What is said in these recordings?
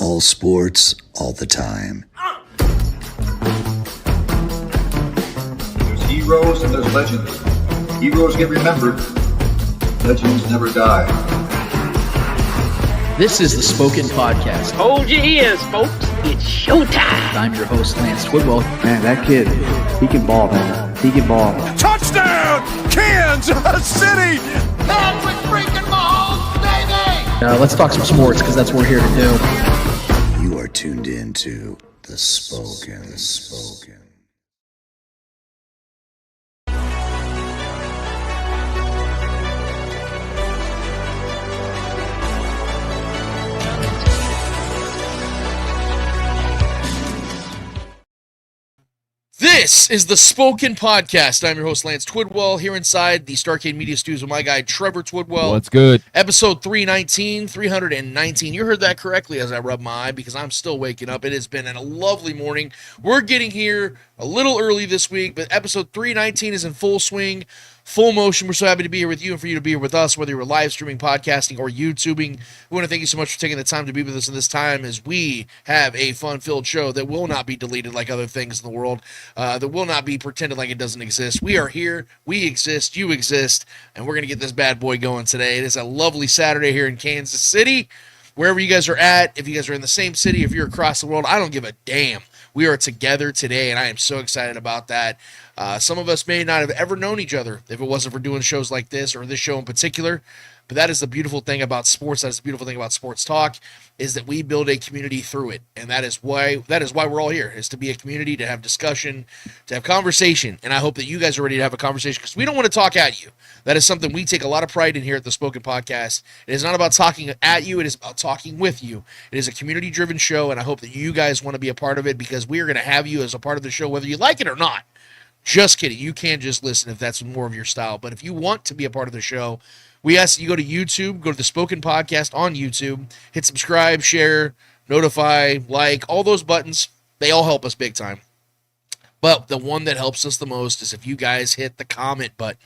All sports, all the time. There's heroes and there's legends. Heroes get remembered. Legends never die. This is the Spoken Podcast. Hold your ears, folks. It's showtime. I'm your host, Lance Twidwell. Man, that kid, he can ball, man. He can ball. Touchdown, Kansas City! Patrick freaking Mahomes, baby! Let's talk some sports, because that's what we're here to do. You are tuned in to The Spoken. This is the Spoken Podcast. I'm your host, Lance Twidwell, here inside the Starcade Media Studios with my guy, Trevor Twidwell. What's good? Episode 319. You heard that correctly as I rub my eye because I'm still waking up. It has been a lovely morning. We're getting here a little early this week, but episode 319 is in full swing, full motion. We're so happy to be here with you and for you to be here with us, whether you're live streaming, podcasting, or YouTubing. We want to thank you so much for taking the time to be with us in this time as we have a fun-filled show that will not be deleted like other things in the world, that will not be pretended like it doesn't exist. We are here, we exist, you exist, and we're going to get this bad boy going today. It is a lovely Saturday here in Kansas City. Wherever you guys are at, if you guys are in the same city, if you're across the world, I don't give a damn. We are together today, and I am so excited about that. Some of us may not have ever known each other if it wasn't for doing shows like this or this show in particular. But that is the beautiful thing about sports. That is the beautiful thing about sports talk, is that we build a community through it. And that is why we're all here, is to be a community, to have discussion, to have conversation. And I hope that you guys are ready to have a conversation, because we don't want to talk at you. That is something we take a lot of pride in here at the Spoken Podcast. It is not about talking at you. It is about talking with you. It is a community-driven show, and I hope that you guys want to be a part of it, because we are going to have you as a part of the show, whether you like it or not. Just kidding. You can just listen if that's more of your style. But if you want to be a part of the show, we ask that you go to YouTube, go to the Spoken Podcast on YouTube, hit subscribe, share, notify, like, all those buttons. They all help us big time. But the one that helps us the most is if you guys hit the comment button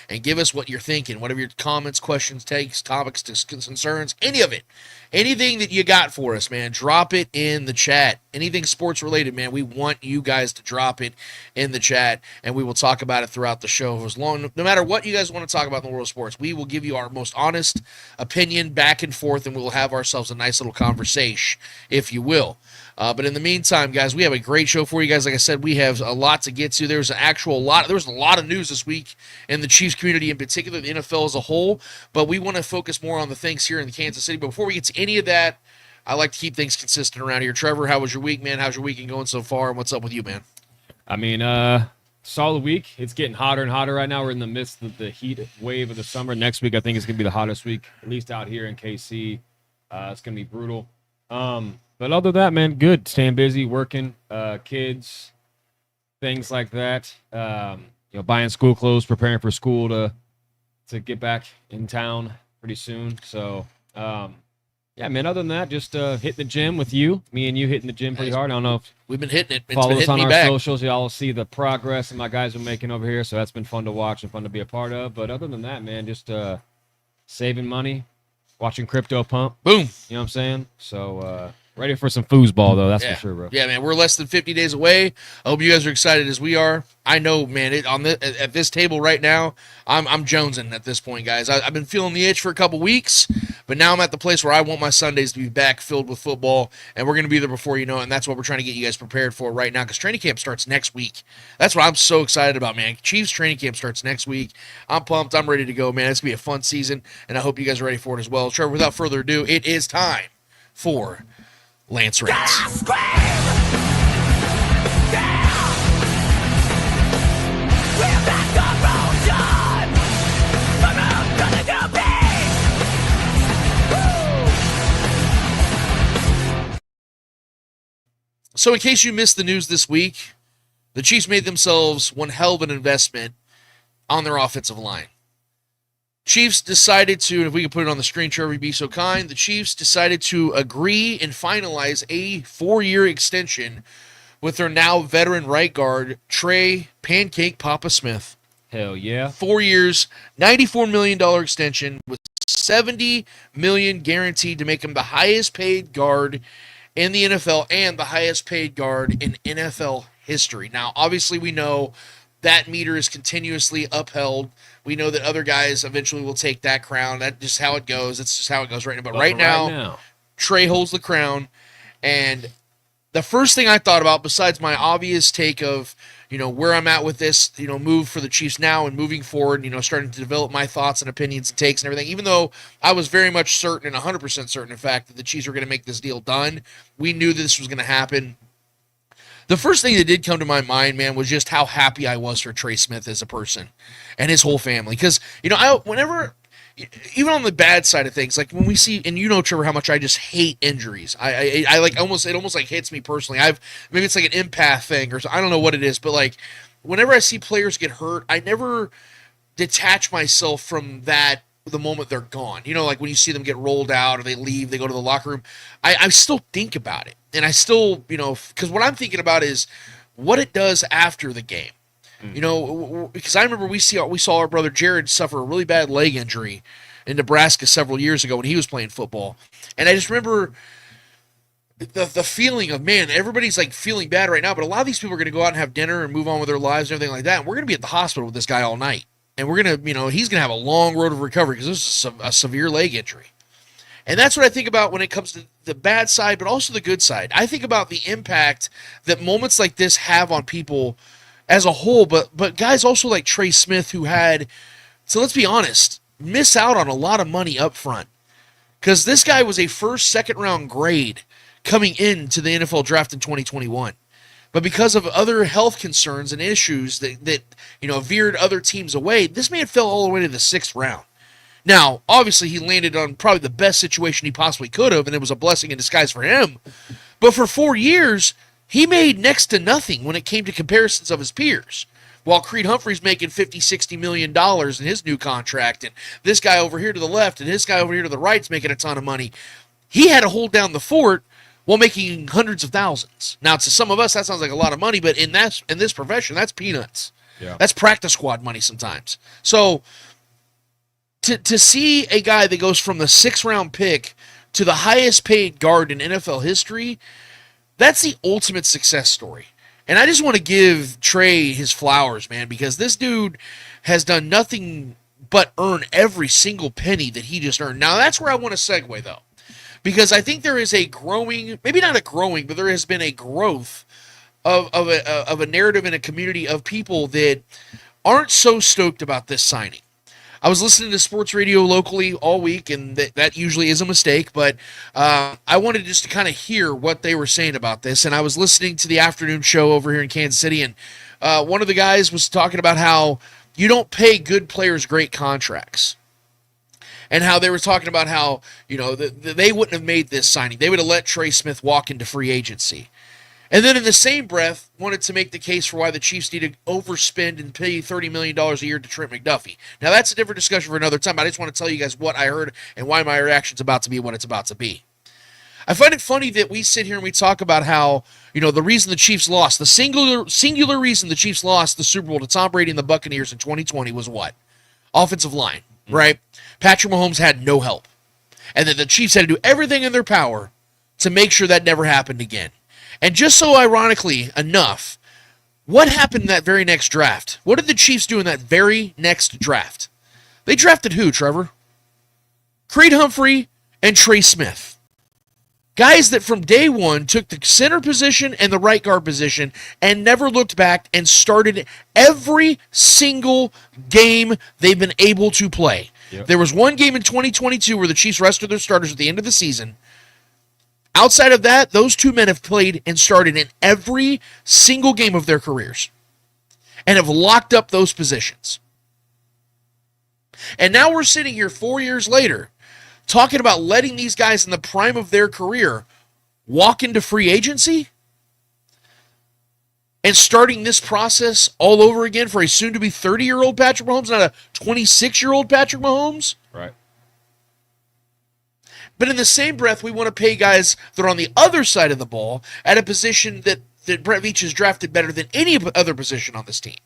and give us what you're thinking, whatever your comments, questions, takes, topics, concerns, any of it. Anything that you got for us, man, drop it in the chat. Anything sports related, man, we want you guys to drop it in the chat, and we will talk about it throughout the show. No matter what you guys want to talk about in the world of sports, we will give you our most honest opinion back and forth, and we'll have ourselves a nice little conversation, if you will. But in the meantime, guys, we have a great show for you guys. Like I said, we have a lot to get to. There was a lot of news this week in the Chiefs community, in particular, the NFL as a whole. But we want to focus more on the things here in Kansas City. But before we get to any of that, I like to keep things consistent around here. Trevor, how was your week, man? How's your weekend going so far? And what's up with you, man? I mean, solid week. It's getting hotter and hotter right now. We're in the midst of the heat wave of the summer. Next week, I think it's going to be the hottest week, at least out here in KC. It's going to be brutal. But other than that, man, good. Staying busy, working, kids, things like that. Buying school clothes, preparing for school to get back in town pretty soon. So, yeah, man, other than that, just hitting the gym with you. Me and you hitting the gym pretty hard. I don't know if we've been hitting it. Follow us on our socials. Y'all will see the progress that my guys are making over here. So that's been fun to watch and fun to be a part of. But other than that, man, just saving money, watching crypto pump. Boom. You know what I'm saying? So, ready for some foosball, though. That's for sure, bro. Yeah, man. We're less than 50 days away. I hope you guys are excited as we are. I know, man. At this table right now, I'm jonesing at this point, guys. I've been feeling the itch for a couple weeks, but now I'm at the place where I want my Sundays to be back filled with football, and we're going to be there before you know it, and that's what we're trying to get you guys prepared for right now, because training camp starts next week. That's what I'm so excited about, man. Chiefs training camp starts next week. I'm pumped. I'm ready to go, man. It's going to be a fun season, and I hope you guys are ready for it as well. Trevor, without further ado, it is time for Lance Rants. So in case you missed the news this week, the Chiefs made themselves one hell of an investment on their offensive line. Chiefs decided to, and if we could put it on the screen, Trevor, be so kind, the Chiefs decided to agree and finalize a 4-year extension with their now veteran right guard, Trey Pancake Papa Smith. Hell yeah. 4 years, $94 million extension with $70 million guaranteed to make him the highest paid guard in the NFL and the highest paid guard in NFL history. Now, obviously, we know that meter is continuously upheld. We know that other guys eventually will take that crown. That's just how it goes. It's just how it goes right now. But right now, Trey holds the crown. And the first thing I thought about, besides my obvious take of, where I'm at with this, move for the Chiefs now and moving forward, starting to develop my thoughts and opinions and takes and everything, even though I was very much certain and 100% certain, in fact, that the Chiefs were going to make this deal done. We knew that this was going to happen. The first thing that did come to my mind, man, was just how happy I was for Trey Smith as a person and his whole family. Because, whenever, even on the bad side of things, like when we see, and Trevor, how much I just hate injuries. I like it almost like hits me personally. Maybe it's like an empath thing or I don't know what it is, but like whenever I see players get hurt, I never detach myself from that the moment they're gone. Like when you see them get rolled out or they leave, they go to the locker room, I still think about it. And I still, because what I'm thinking about is what it does after the game. Because I remember we saw our brother Jared suffer a really bad leg injury in Nebraska several years ago when he was playing football. And I just remember the feeling of, man, everybody's like feeling bad right now, but a lot of these people are going to go out and have dinner and move on with their lives and everything like that. And we're going to be at the hospital with this guy all night. And we're going to, he's going to have a long road of recovery because this is a severe leg injury. And that's what I think about when it comes to the bad side, but also the good side. I think about the impact that moments like this have on people as a whole, but guys also like Trey Smith who had, so let's be honest, miss out on a lot of money up front. Because this guy was a second round grade coming into the NFL draft in 2021. But because of other health concerns and issues that veered other teams away, this man fell all the way to the 6th round. Now, obviously, he landed on probably the best situation he possibly could have, and it was a blessing in disguise for him. But for 4 years, he made next to nothing when it came to comparisons of his peers. While Creed Humphrey's making $50-60 million in his new contract, and this guy over here to the left and this guy over here to the right's making a ton of money, he had to hold down the fort while making hundreds of thousands. Now, to some of us, that sounds like a lot of money, but in this profession, that's peanuts. Yeah. That's practice squad money sometimes. So to see a guy that goes from the 6th round pick to the highest paid guard in NFL history, that's the ultimate success story. And I just want to give Trey his flowers, man, because this dude has done nothing but earn every single penny that he just earned. Now, that's where I want to segue, though, because I think there is a growing, maybe not a growing, but there has been a growth of a narrative in a community of people that aren't so stoked about this signing. I was listening to sports radio locally all week, and that usually is a mistake, but I wanted just to kind of hear what they were saying about this, and I was listening to the afternoon show over here in Kansas City, and one of the guys was talking about how you don't pay good players great contracts, and how they were talking about how, they wouldn't have made this signing. They would have let Trey Smith walk into free agency. And then in the same breath, wanted to make the case for why the Chiefs need to overspend and pay $30 million a year to Trent McDuffie. Now, that's a different discussion for another time. I just want to tell you guys what I heard and why my reaction's about to be what it's about to be. I find it funny that we sit here and we talk about how, the reason the Chiefs lost, the singular reason the Chiefs lost the Super Bowl to Tom Brady and the Buccaneers in 2020 was what? Offensive line, right? Patrick Mahomes had no help. And that the Chiefs had to do everything in their power to make sure that never happened again. And just so ironically enough, what happened in that very next draft? What did the Chiefs do in that very next draft? They drafted who, Trevor? Creed Humphrey and Trey Smith. Guys that from day one took the center position and the right guard position and never looked back and started every single game they've been able to play. Yep. There was one game in 2022 where the Chiefs rested their starters at the end of the season. Outside of that, those two men have played and started in every single game of their careers and have locked up those positions. And now we're sitting here 4 years later talking about letting these guys in the prime of their career walk into free agency and starting this process all over again for a soon-to-be 30-year-old Patrick Mahomes, not a 26-year-old Patrick Mahomes. Right. But in the same breath, we want to pay guys that are on the other side of the ball at a position that Brett Veach has drafted better than any other position on this team.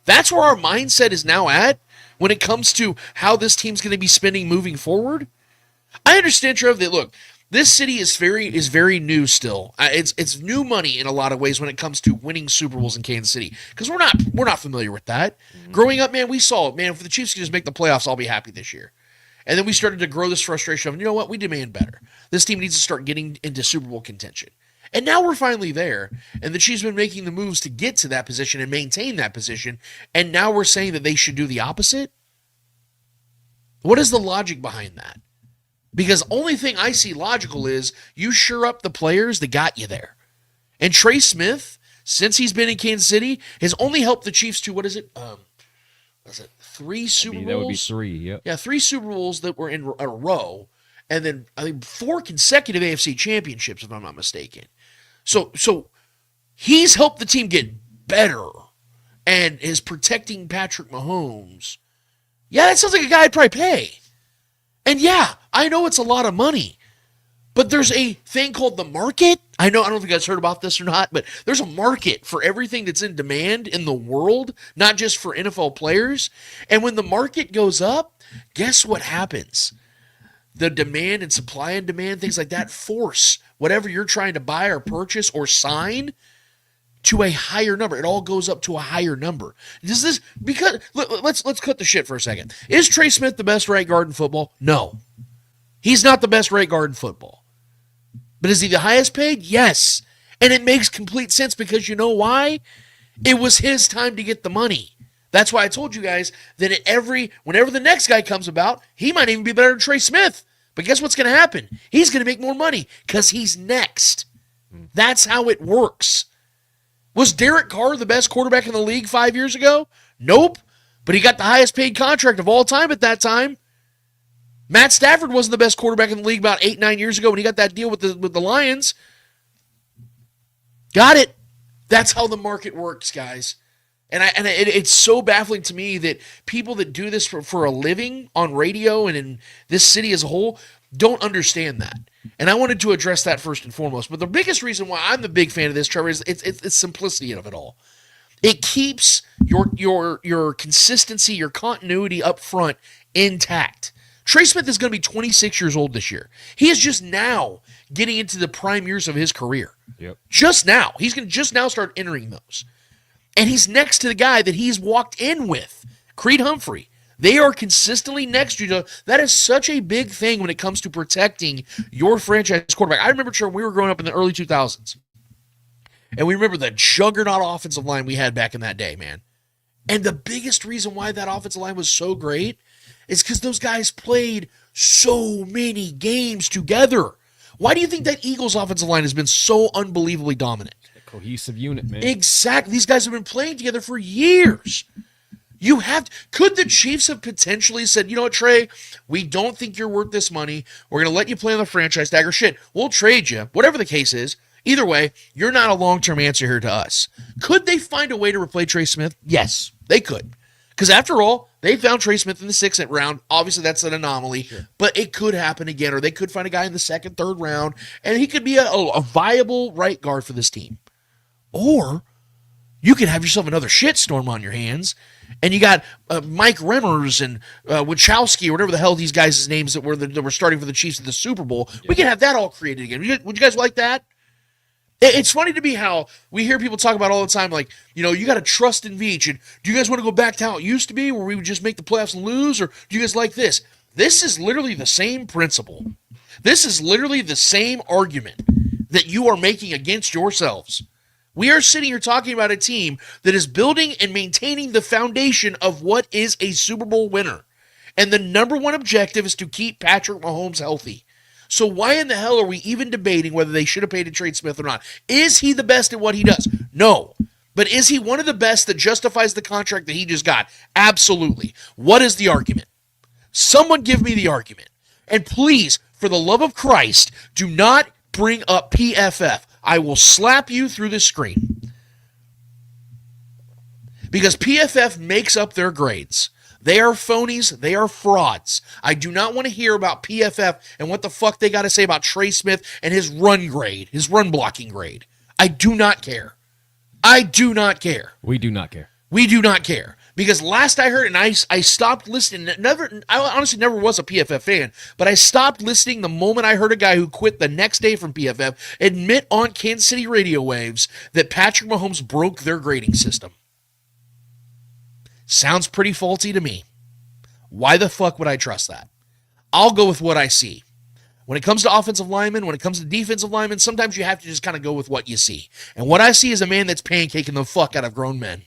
That's where our mindset is now at when it comes to how this team's going to be spending moving forward. I understand, Trev, that, look, this city is very new still. It's new money in a lot of ways when it comes to winning Super Bowls in Kansas City, because we're not familiar with that. Growing up, man, we saw it. Man, if the Chiefs can just make the playoffs, I'll be happy this year. And then we started to grow this frustration of, you know what, we demand better. This team needs to start getting into Super Bowl contention. And now we're finally there, and the Chiefs have been making the moves to get to that position and maintain that position, and now we're saying that they should do the opposite? What is the logic behind that? Because only thing I see logical is you shore up the players that got you there. And Trey Smith, since he's been in Kansas City, has only helped the Chiefs to, what is it? 3 Super Bowls? That would be 3, yep. Yeah, 3 Super Bowls that were in a row, and then I think 4 consecutive AFC championships, if I'm not mistaken. So he's helped the team get better and is protecting Patrick Mahomes. Yeah, that sounds like a guy I'd probably pay. And yeah, I know it's a lot of money, but there's a thing called the market. I don't know if you guys heard about this or not, but there's a market for everything that's in demand in the world, not just for NFL players. And when the market goes up, guess what happens? The demand and supply and demand, things like that, force whatever you're trying to buy or purchase or sign to a higher number. It all goes up to a higher number. Because let's cut the shit for a second. Is Trey Smith the best right guard in football? No. He's not the best right guard in football. But is he the highest paid? Yes. And it makes complete sense, because you know why? It was his time to get the money. That's why I told you guys that whenever the next guy comes about, he might even be better than Trey Smith. But guess what's going to happen? He's going to make more money because he's next. That's how it works. Was Derek Carr the best quarterback in the league 5 years ago? Nope. But he got the highest paid contract of all time at that time. Matt Stafford wasn't the best quarterback in the league about 8-9 years ago when he got that deal with the Lions. Got it. That's how the market works, guys. And it's so baffling to me that people that do this for a living on radio and in this city as a whole don't understand that. And I wanted to address that first and foremost. But the biggest reason why I'm the big fan of this, Trevor, is it's simplicity of it all. It keeps your consistency, your continuity up front intact. Trey Smith is going to be 26 years old this year. He is just now getting into the prime years of his career. Yep. Just now. He's going to just now start entering those. And he's next to the guy that he's walked in with, Creed Humphrey. They are consistently next to each other. That is such a big thing when it comes to protecting your franchise quarterback. I remember, Trevor, we were growing up in the early 2000s. And we remember the juggernaut offensive line we had back in that day, man. And the biggest reason why that offensive line was so great is because those guys played so many games together. Why do you think that Eagles offensive line has been so unbelievably dominant? Cohesive unit, man. Exactly. These guys have been playing together for years. Could the Chiefs have potentially said, you know what, Trey, we don't think you're worth this money. We're going to let you play on the franchise tag, or shit, we'll trade you. Whatever the case is, either way, you're not a long-term answer here to us. Could they find a way to replace Trey Smith? Yes, they could. Because after all, they found Trey Smith in the 6th round. Obviously, that's an anomaly, sure, but it could happen again, or they could find a guy in the 2nd, 3rd round, and he could be a viable right guard for this team. Or you could have yourself another shitstorm on your hands, and you got Mike Remmers and Wachowski, or whatever the hell these guys' names that were starting for the Chiefs at the Super Bowl. Yeah. We can have that all created again. Would you guys like that? It's funny to me how we hear people talk about all the time, like, you know, you got to trust in Veach, and do you guys want to go back to how it used to be, where we would just make the playoffs and lose, or do you guys like this? This is literally the same principle. This is literally the same argument that you are making against yourselves. We are sitting here talking about a team that is building and maintaining the foundation of what is a Super Bowl winner. And the number one objective is to keep Patrick Mahomes healthy. So why in the hell are we even debating whether they should have paid a Trey Smith or not? Is he the best at what he does? No. But is he one of the best that justifies the contract that he just got? Absolutely. What is the argument? Someone give me the argument. And please, for the love of Christ, do not bring up PFF. I will slap you through the screen. Because PFF makes up their grades. They are phonies. They are frauds. I do not want to hear about PFF and what the fuck they got to say about Trey Smith and his run grade, his run blocking grade. I do not care. I do not care. We do not care. We do not care. Because last I heard, and I stopped listening. I honestly never was a PFF fan, but I stopped listening the moment I heard a guy who quit the next day from PFF admit on Kansas City radio waves that Patrick Mahomes broke their grading system. Sounds pretty faulty to me. Why the fuck would I trust that? I'll go with what I see. When it comes to offensive linemen, when it comes to defensive linemen, sometimes you have to just kind of go with what you see. And what I see is a man that's pancaking the fuck out of grown men.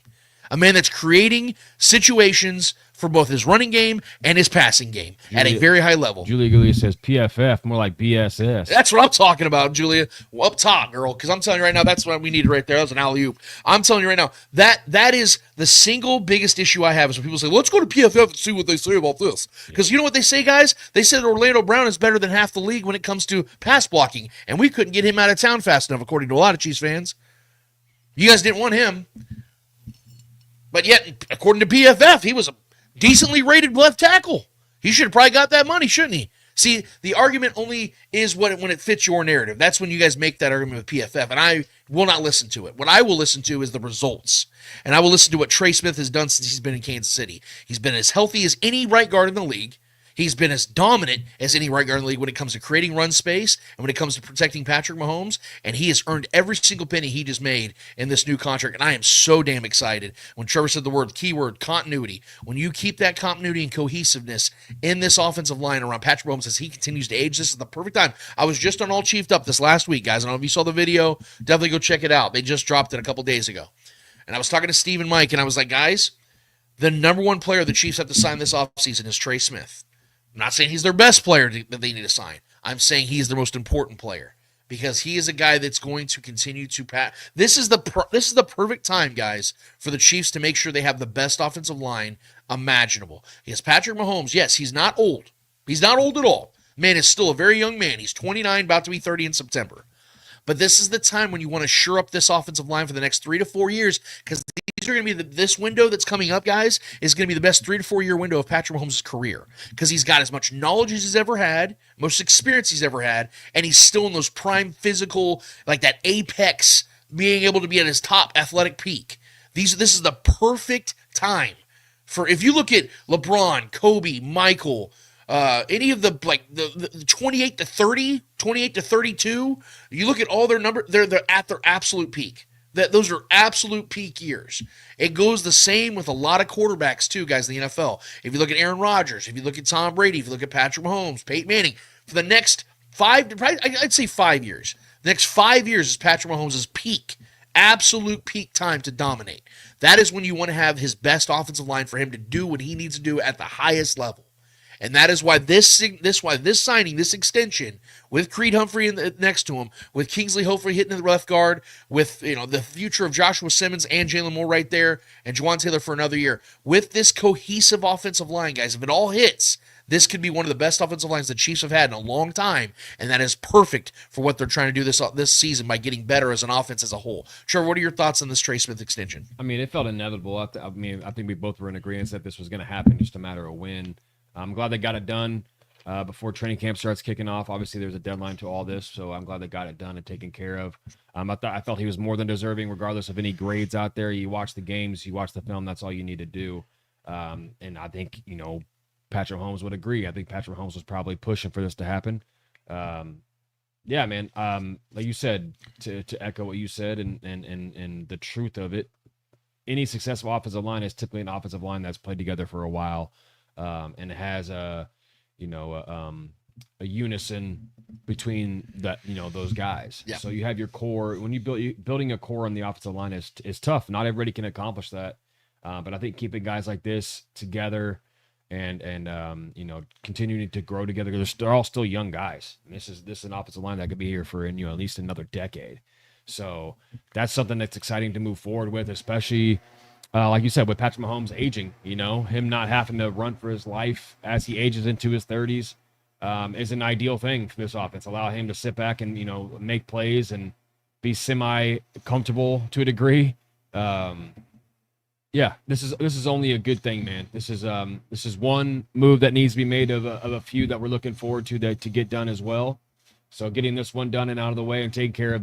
A man that's creating situations for both his running game and his passing game at a very high level. Julia Galea says PFF, more like BSS. That's what I'm talking about, Julia. Well, up top, girl, because I'm telling you right now, that's what we needed right there. That was an alley-oop. I'm telling you right now, that is the single biggest issue I have is when people say, let's go to PFF and see what they say about this. Because you know what they say, guys? They said Orlando Brown is better than half the league when it comes to pass blocking, and we couldn't get him out of town fast enough, according to a lot of Chiefs fans. You guys didn't want him. But yet, according to PFF, he was a decently rated left tackle. He should have probably got that money, shouldn't he? See, the argument only is when it fits your narrative. That's when you guys make that argument with PFF, and I will not listen to it. What I will listen to is the results, and I will listen to what Trey Smith has done since he's been in Kansas City. He's been as healthy as any right guard in the league. He's been as dominant as any right guard in the league when it comes to creating run space and when it comes to protecting Patrick Mahomes, and he has earned every single penny he just made in this new contract, and I am so damn excited. When Trevor said the keyword, continuity, when you keep that continuity and cohesiveness in this offensive line around Patrick Mahomes as he continues to age, this is the perfect time. I was just on All Chiefed Up this last week, guys. I don't know if you saw the video. Definitely go check it out. They just dropped it a couple days ago. And I was talking to Steve and Mike, and I was like, guys, the number one player the Chiefs have to sign this offseason is Trey Smith. I'm not saying he's their best player that they need to sign. I'm saying he's their most important player because he is a guy that's going to continue to pass. This is the perfect time, guys, for the Chiefs to make sure they have the best offensive line imaginable. Because Patrick Mahomes, yes, he's not old. He's not old at all. Man is still a very young man. He's 29, about to be 30 in September. But this is the time when you want to shore up this offensive line for the next 3 to 4 years because these are going to be this window that's coming up, guys, is going to be the best 3 to 4 year window of Patrick Mahomes' career because he's got as much knowledge as he's ever had, most experience he's ever had, and he's still in those prime physical, like that apex, being able to be at his top athletic peak. This is the perfect time for, if you look at LeBron, Kobe, Michael, any of the 28 to 30, 28 to 32, you look at all their numbers, they're at their absolute peak. Those are absolute peak years. It goes the same with a lot of quarterbacks too, guys, in the NFL. If you look at Aaron Rodgers, if you look at Tom Brady, if you look at Patrick Mahomes, Peyton Manning, for the next 5 years. The next 5 years is Patrick Mahomes' peak, absolute peak time to dominate. That is when you want to have his best offensive line for him to do what he needs to do at the highest level. And that is why this signing, this extension, with Creed Humphrey next to him, with Kingsley hopefully hitting the left guard, with the future of Joshua Simmons and Jalen Moore right there, and Juwan Taylor for another year, with this cohesive offensive line, guys, if it all hits, this could be one of the best offensive lines the Chiefs have had in a long time, and that is perfect for what they're trying to do this season by getting better as an offense as a whole. Trevor, what are your thoughts on this Trey Smith extension? I mean, it felt inevitable. I think we both were in agreement that this was going to happen, just a matter of when. I'm glad they got it done before training camp starts kicking off. Obviously, there's a deadline to all this, so I'm glad they got it done and taken care of. I felt he was more than deserving, regardless of any grades out there. You watch the games, you watch the film. That's all you need to do. And I think Patrick Mahomes would agree. I think Patrick Mahomes was probably pushing for this to happen. Yeah, man. Like you said, to echo what you said and the truth of it, any successful offensive line is typically an offensive line that's played together for a while. And it has a unison between those guys. Yeah. So you have your core. When building a core on the offensive line is tough. Not everybody can accomplish that. But I think keeping guys like this together and continuing to grow together. They're all still young guys. And this is an offensive line that could be here for at least another decade. So that's something that's exciting to move forward with, especially. Like you said, with Patrick Mahomes aging, him not having to run for his life as he ages into his 30s is an ideal thing for this offense. Allow him to sit back and, make plays and be semi-comfortable to a degree. Yeah, this is only a good thing, man. This is one move that needs to be made of a few that we're looking forward to get done as well. So getting this one done and out of the way and taking care of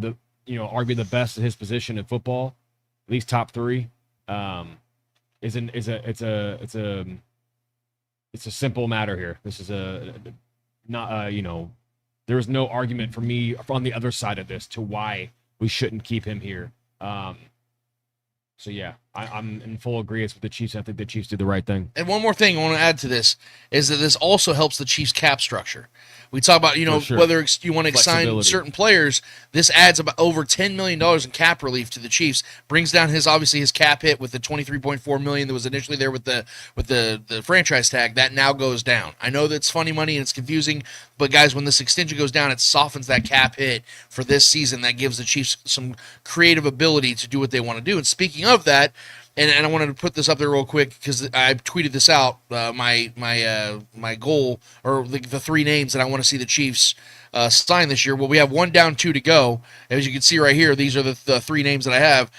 arguably the best at his position in football, at least top 3. Yeah, it's a simple matter here. This is there is no argument for me on the other side of this to why we shouldn't keep him here. So yeah, I'm in full agreement with the Chiefs. I think the Chiefs did the right thing. And one more thing I want to add to this is that this also helps the Chiefs' cap structure. We talk about, whether you want to sign certain players, this adds about over $10 million in cap relief to the Chiefs, brings down his cap hit with the $23.4 million that was initially there with the franchise tag. That now goes down. I know that's funny money and it's confusing, but guys, when this extension goes down, it softens that cap hit for this season. That gives the Chiefs some creative ability to do what they want to do. And speaking of that, and I wanted to put this up there real quick because I tweeted this out. My goal, or the three names that I want to see the Chiefs sign this year. Well, we have 1 down, 2 to go. As you can see right here, these are the three names that I have: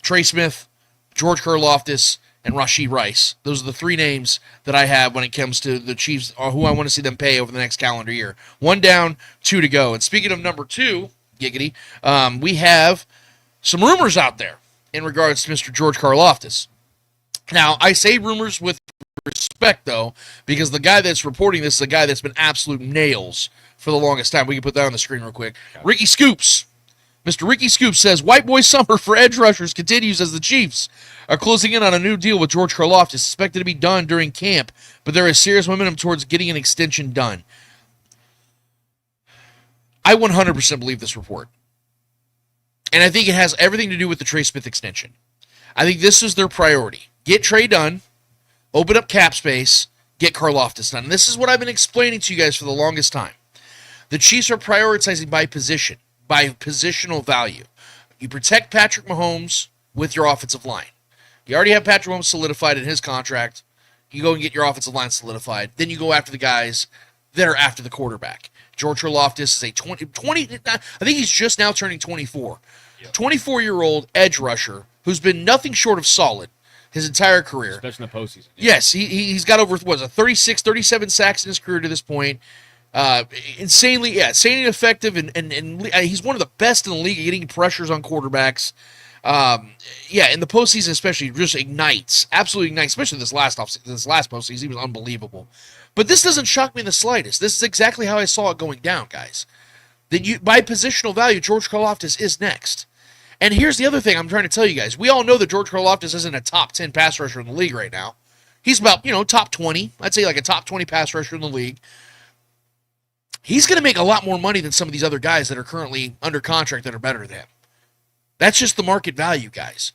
Trey Smith, George Karlaftis, and Rashee Rice. Those are the three names that I have when it comes to the Chiefs, or who I want to see them pay over the next calendar year. 1 down, 2 to go. And speaking of number 2, giggity, we have some rumors out there in regards to Mr. George Karlaftis. Now, I say rumors with respect, though, because the guy that's reporting this is a guy that's been absolute nails for the longest time. We can put that on the screen real quick. Ricky Scoops. Mr. Ricky Scoops says, White Boy Summer for edge rushers continues as the Chiefs are closing in on a new deal with George Karlaftis, expected to be done during camp, but there is serious momentum towards getting an extension done. I 100% believe this report. And I think it has everything to do with the Trey Smith extension. I think this is their priority. Get Trey done, open up cap space, get Karlaftis done. And this is what I've been explaining to you guys for the longest time. The Chiefs are prioritizing by position, by positional value. You protect Patrick Mahomes with your offensive line. You already have Patrick Mahomes solidified in his contract. You go and get your offensive line solidified. Then you go after the guys that are after the quarterback. George Karlaftis is a 20, I think he's just now turning 24. 24-year-old edge rusher who's been nothing short of solid his entire career. Especially in the postseason. Yes, he's got over, 36, 37 sacks in his career to this point. Insanely effective, and he's one of the best in the league at getting pressures on quarterbacks. In the postseason especially, just ignites, absolutely ignites, especially this last postseason. He was unbelievable. But this doesn't shock me in the slightest. This is exactly how I saw it going down, guys. That by positional value, George Karlaftis is next. And here's the other thing I'm trying to tell you guys. We all know that George Karlaftis isn't a top 10 pass rusher in the league right now. He's about, top 20. I'd say like a top 20 pass rusher in the league. He's going to make a lot more money than some of these other guys that are currently under contract that are better than him. That's just the market value, guys.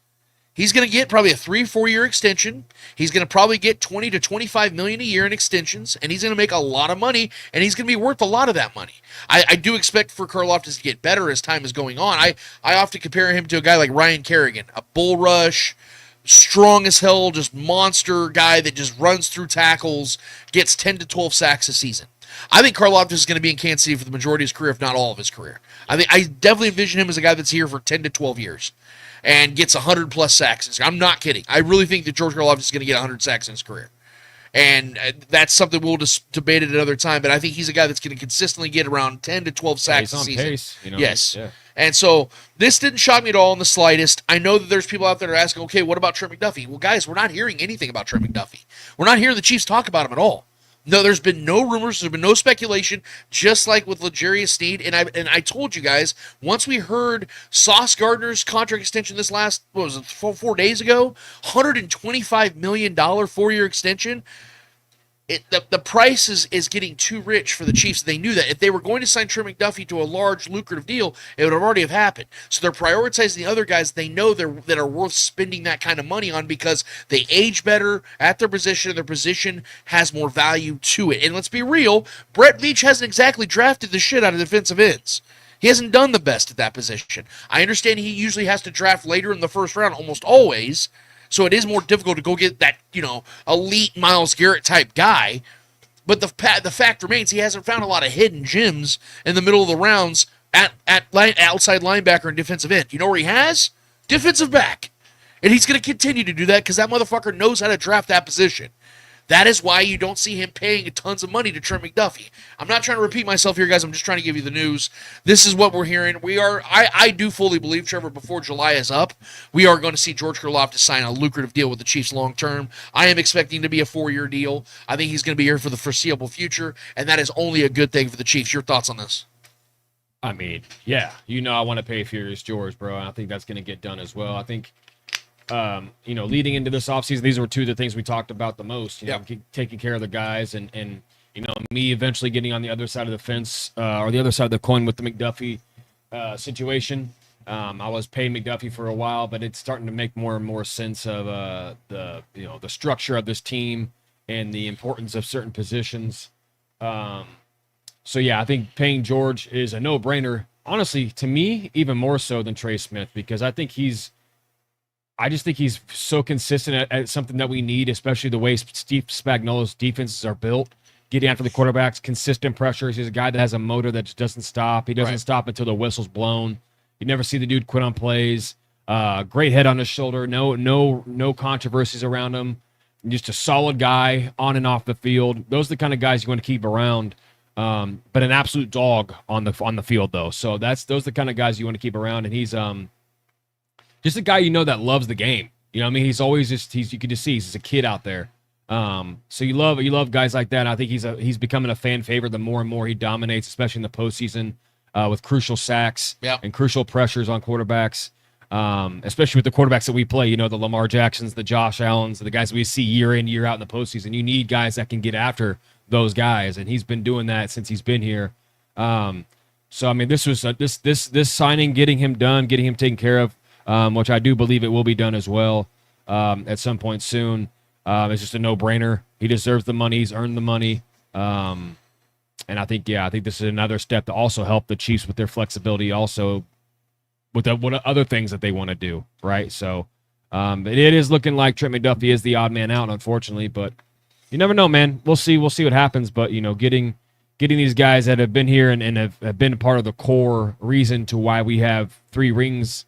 He's going to get probably a 3-4 year extension. He's going to probably get $20 to $25 million a year in extensions, and he's going to make a lot of money, and he's going to be worth a lot of that money. I do expect for Karlaftis to get better as time is going on. I often compare him to a guy like Ryan Kerrigan, a bull rush, strong as hell, just monster guy that just runs through tackles, gets 10 to 12 sacks a season. I think Karlaftis is going to be in Kansas City for the majority of his career, if not all of his career. I definitely envision him as a guy that's here for 10 to 12 years and gets 100-plus sacks. I'm not kidding. I really think that George Karlaftis is going to get 100 sacks in his career. And that's something we'll just debate at another time, but I think he's a guy that's going to consistently get around 10 to 12 sacks a season. Pace, Yes. Yeah. And so this didn't shock me at all in the slightest. I know that there's people out there that are asking, okay, what about Trey McDuffie? Well, guys, we're not hearing anything about Trey McDuffie. We're not hearing the Chiefs talk about him at all. No, there's been no rumors. There's been no speculation, just like with L'Jarius Sneed. And I told you guys, once we heard Sauce Gardner's contract extension this last, 4 days ago, $125 million 4-year extension, the price is getting too rich for the Chiefs. They knew that. If they were going to sign Trey McDuffie to a large, lucrative deal, it would have already have happened. So they're prioritizing the other guys they know that are worth spending that kind of money on because they age better at their position, and their position has more value to it. And let's be real, Brett Veach hasn't exactly drafted the shit out of defensive ends. He hasn't done the best at that position. I understand he usually has to draft later in the first round, almost always, so it is more difficult to go get that, elite Myles Garrett type guy. But the fact remains he hasn't found a lot of hidden gems in the middle of the rounds at outside linebacker and defensive end. You know where he has? Defensive back. And he's going to continue to do that because that motherfucker knows how to draft that position. That is why you don't see him paying tons of money to Trent McDuffie. I'm not trying to repeat myself here, guys. I'm just trying to give you the news. This is what we're hearing. I do fully believe, Trevor, before July is up, we are going to see George Karlaftis sign a lucrative deal with the Chiefs long term. I am expecting to be a 4-year deal. I think he's going to be here for the foreseeable future, and that is only a good thing for the Chiefs. Your thoughts on this? I mean, yeah, I want to pay Furious George, bro. And I think that's going to get done as well. I think, leading into this offseason, these were two of the things we talked about the most. Taking care of the guys and me eventually getting on the other side of the fence or the other side of the coin with the McDuffie situation. I was paying McDuffie for a while, but it's starting to make more and more sense of the structure of this team and the importance of certain positions. So, yeah, I think paying George is a no-brainer. Honestly, to me, even more so than Trey Smith, because I just think he's so consistent at something that we need, especially the way Steve Spagnuolo's defenses are built. Getting after the quarterbacks, consistent pressures. He's a guy that has a motor that just doesn't stop. He doesn't stop until the whistle's blown. You never see the dude quit on plays. Great head on his shoulder. No controversies around him. Just a solid guy on and off the field. Those are the kind of guys you want to keep around. But an absolute dog on the field, though. So those are the kind of guys you want to keep around. And he's just a guy that loves the game. You know what I mean? He's always you can just see he's a kid out there. So you love guys like that. And I think he's becoming a fan favorite the more and more he dominates, especially in the postseason, with crucial sacks and crucial pressures on quarterbacks. Especially with the quarterbacks that we play, the Lamar Jacksons, the Josh Allens, the guys we see year in, year out in the postseason. You need guys that can get after those guys, and he's been doing that since he's been here. So I mean, this was this signing, getting him done, getting him taken care of, which I do believe it will be done as well at some point soon. It's just a no-brainer. He deserves the money. He's earned the money. And I think this is another step to also help the Chiefs with their flexibility, also with what other things that they want to do, right? So it is looking like Trent McDuffie is the odd man out, unfortunately, but you never know, man. We'll see what happens. But, getting these guys that have been here and have been part of the core reason to why we have 3 rings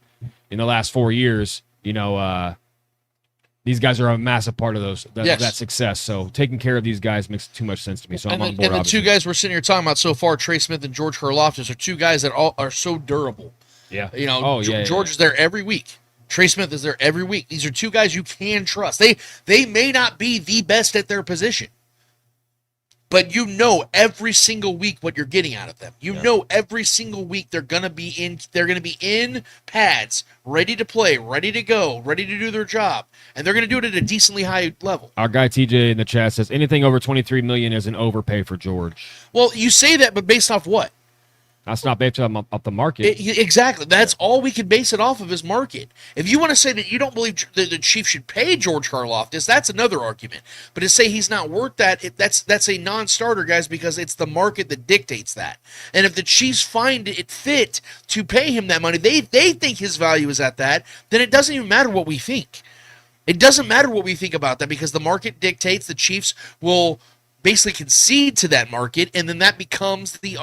in the last 4 years, these guys are a massive part of that success. So taking care of these guys makes too much sense to me. So I'm on board. And the two guys we're sitting here talking about so far, Trey Smith and George Karlaftis, are two guys that are so durable. Yeah. George is there every week. Trey Smith is there every week. These are two guys you can trust. They may not be the best at their position, but every single week what you're getting out of them. Every single week they're gonna be in pads, ready to play, ready to go, ready to do their job, and they're gonna do it at a decently high level. Our guy TJ in the chat says anything over $23 million is an overpay for George. Well, you say that, but based off what? That's not based off the market. Exactly. That's all we can base it off of is market. If you want to say that you don't believe that the Chiefs should pay George Karlaftis, that's another argument. But to say he's not worth that, that's a non-starter, guys, because it's the market that dictates that. And if the Chiefs find it fit to pay him that money, they think his value is at that, then it doesn't even matter what we think. It doesn't matter what we think about that because the market dictates. The Chiefs will basically concede to that market, and then that becomes the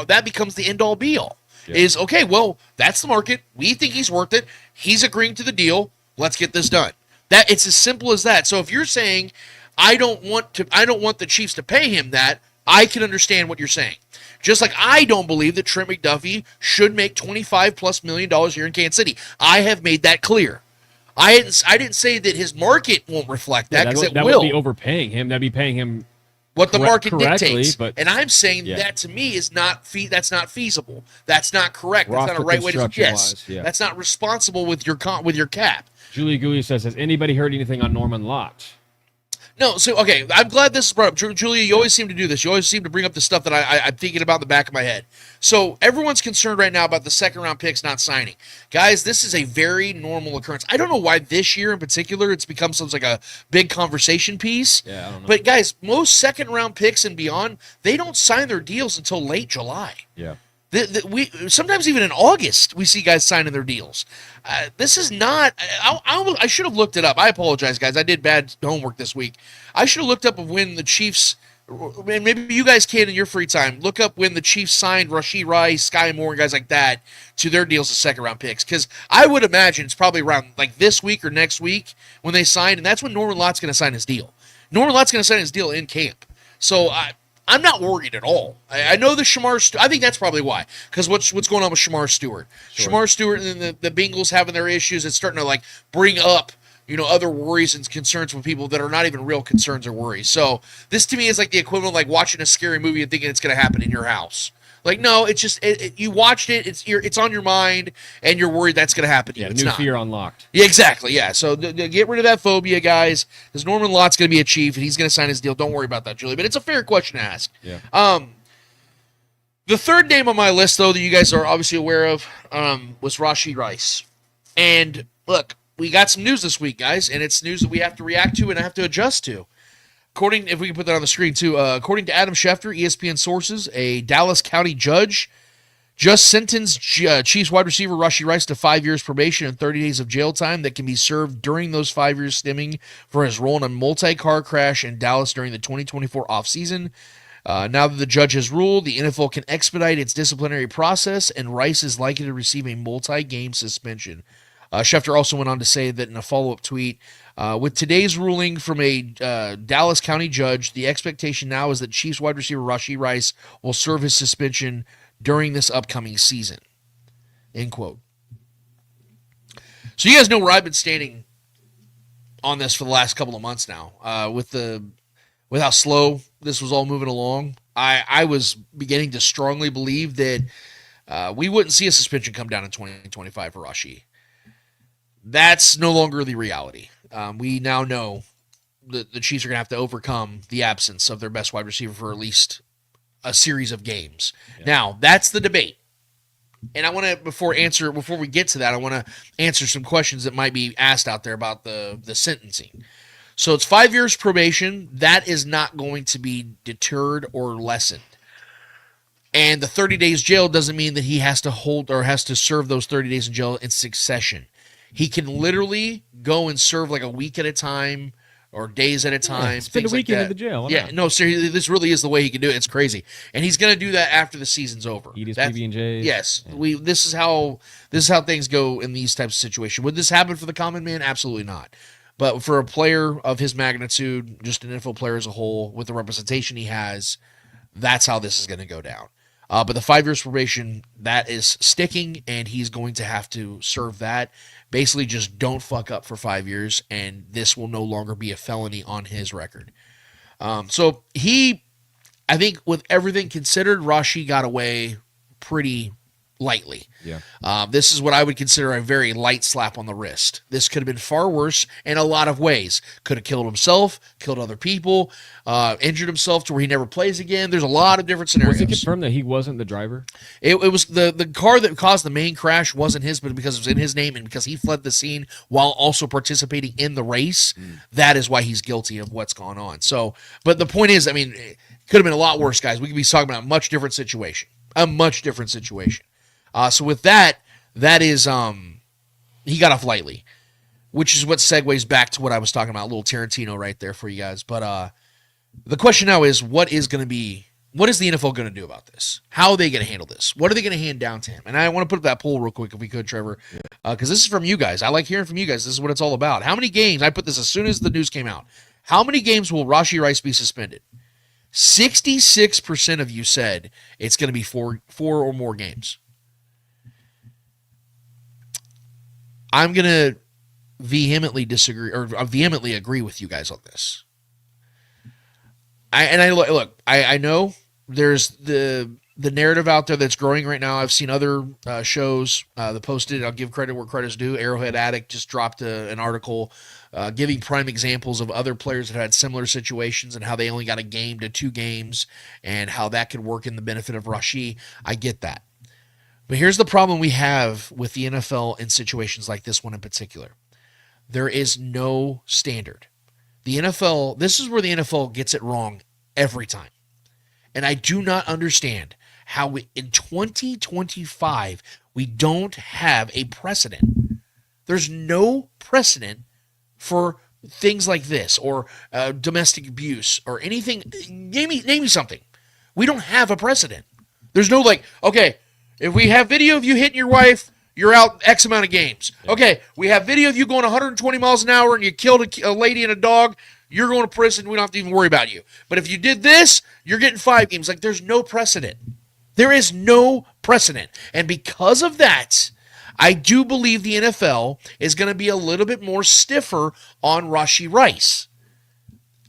end-all be-all. Yeah. Is, okay, well, that's the market. We think he's worth it. He's agreeing to the deal. Let's get this done. It's as simple as that. So if you're saying, I don't want the Chiefs to pay him that, I can understand what you're saying. Just like I don't believe that Trent McDuffie should make $25+ million here in Kansas City. I have made that clear. I didn't say that his market won't reflect that, because that would be overpaying him. That'd be paying him what the market dictates. But, and I'm saying that to me is that's not feasible. That's not correct. That's not a right way to That's not responsible with your cap. Julie Goulier says, has anybody heard anything on Norman Lott? No, so, okay, I'm glad this is brought up. Julia, you always seem to do this. You always seem to bring up the stuff that I'm thinking about in the back of my head. So everyone's concerned right now about the second-round picks not signing. Guys, this is a very normal occurrence. I don't know why this year in particular it's become like a big conversation piece. Yeah, I don't know. But, guys, most second-round picks and beyond, they don't sign their deals until late July. Yeah. We sometimes even in August we see guys signing their deals. This is not. I should have looked it up. I apologize, guys. I did bad homework this week. I should have looked up of when the Chiefs. And maybe you guys can in your free time look up when the Chiefs signed Rashee Rice, Sky Moore, and guys like that to their deals as second-round picks. Because I would imagine it's probably around like this week or next week when they signed, and that's when Norman Lott's going to sign his deal. Norman Lott's going to sign his deal in camp. So I'm not worried at all. I know the I think that's probably why. Because what's going on with Shamar Stewart? Sure. Shamar Stewart and the Bengals having their issues. It's starting to like bring up, other worries and concerns with people that are not even real concerns or worries. So this to me is like the equivalent of like watching a scary movie and thinking it's going to happen in your house. Like, no, it's just you watched it. It's on your mind, and you're worried that's going to happen to you. It's new not. fear unlocked. Yeah, exactly. Yeah. So get rid of that phobia, guys. Because Norman Lott's going to be a Chief, and he's going to sign his deal. Don't worry about that, Julie. But it's a fair question to ask. Yeah. The third name on my list, though, that you guys are obviously aware of, was Rashee Rice. And look, we got some news this week, guys, and it's news that we have to react to and have to adjust to. According, if we can put that on the screen too, according to Adam Schefter, ESPN sources, a Dallas County judge just sentenced Chiefs wide receiver Rashee Rice to 5 years probation and 30 days of jail time that can be served during those 5 years stemming for his role in a multi-car crash in Dallas during the 2024 offseason. Now that the judge has ruled, the NFL can expedite its disciplinary process, and Rice is likely to receive a multi-game suspension. Schefter also went on to say that in a follow-up tweet, with today's ruling from a Dallas County judge, the expectation now is that Chiefs wide receiver Rashee Rice will serve his suspension during this upcoming season. End quote. So you guys know where I've been standing on this for the last couple of months now. With how slow this was all moving along, I was beginning to strongly believe that we wouldn't see a suspension come down in 2025 for Rashee. That's no longer the reality. We now know that the Chiefs are going to have to overcome the absence of their best wide receiver for at least a series of games. Yeah. Now, that's the debate. And I want to, before we get to that, I want to answer some questions that might be asked out there about the sentencing. So it's 5 years probation. That is not going to be deterred or lessened. And the 30 days jail doesn't mean that he has to hold or has to serve those 30 days in jail in succession. He can literally go and serve like a week at a time or days at a time. Yeah, spend a weekend in the jail. No, seriously, this really is the way he can do it. It's crazy, and he's going to do that after the season's over. Eat his PB&Js. Yes, yeah. This is how things go in these types of situations. Would this happen for the common man? Absolutely not. But for a player of his magnitude, just an NFL player as a whole, with the representation he has, that's how this is going to go down. But the 5 years probation, that is sticking, and he's going to have to serve that. Basically, just don't fuck up for 5 years, and this will no longer be a felony on his record. So I think with everything considered, Rashee got away pretty lightly. Yeah. This is what I would consider a very light slap on the wrist. This could have been far worse in a lot of ways. Could have killed himself, killed other people, injured himself to where he never plays again. There's a lot of different scenarios. Was it confirmed that he wasn't the driver? It was the car that caused the main crash wasn't his, but because it was in his name and because he fled the scene while also participating in the race, that is why he's guilty of what's gone on. So, but the point is, I mean, it could have been a lot worse, guys. We could be talking about a much different situation. So with that is he got off lightly, which is what segues back to what I was talking about, a little Tarantino right there for you guys. But the question now is, what is the NFL going to do about this? How are they going to handle this? What are they going to hand down to him? And I want to put up that poll real quick if we could, Trevor, because this is from you guys. I like hearing from you guys. This is what it's all about. How many games? I put this as soon as the news came out. How many games will Rashee Rice be suspended? 66% of you said it's going to be four or more games. I'm going to vehemently disagree or vehemently agree with you guys on this. I know there's the narrative out there that's growing right now. I've seen other shows that posted. I'll give credit where credit's due. Arrowhead Addict just dropped an article giving prime examples of other players that had similar situations and how they only got a game to 2 games and how that could work in the benefit of Rashee. I get that. But here's the problem we have with the NFL in situations like this one in particular. There is no standard. The NFL, this is where the NFL gets it wrong every time. And I do not understand how in 2025 we don't have a precedent. There's no precedent for things like this or domestic abuse or anything. Name me something. We don't have a precedent. There's no okay, if we have video of you hitting your wife, you're out X amount of games. Okay, we have video of you going 120 miles an hour and you killed a lady and a dog. you're going to prison. We don't have to even worry about you. But if you did this, you're getting 5 games. Like, there's no precedent. There is no precedent. And because of that, I do believe the NFL is going to be a little bit more stiffer on Rashee Rice.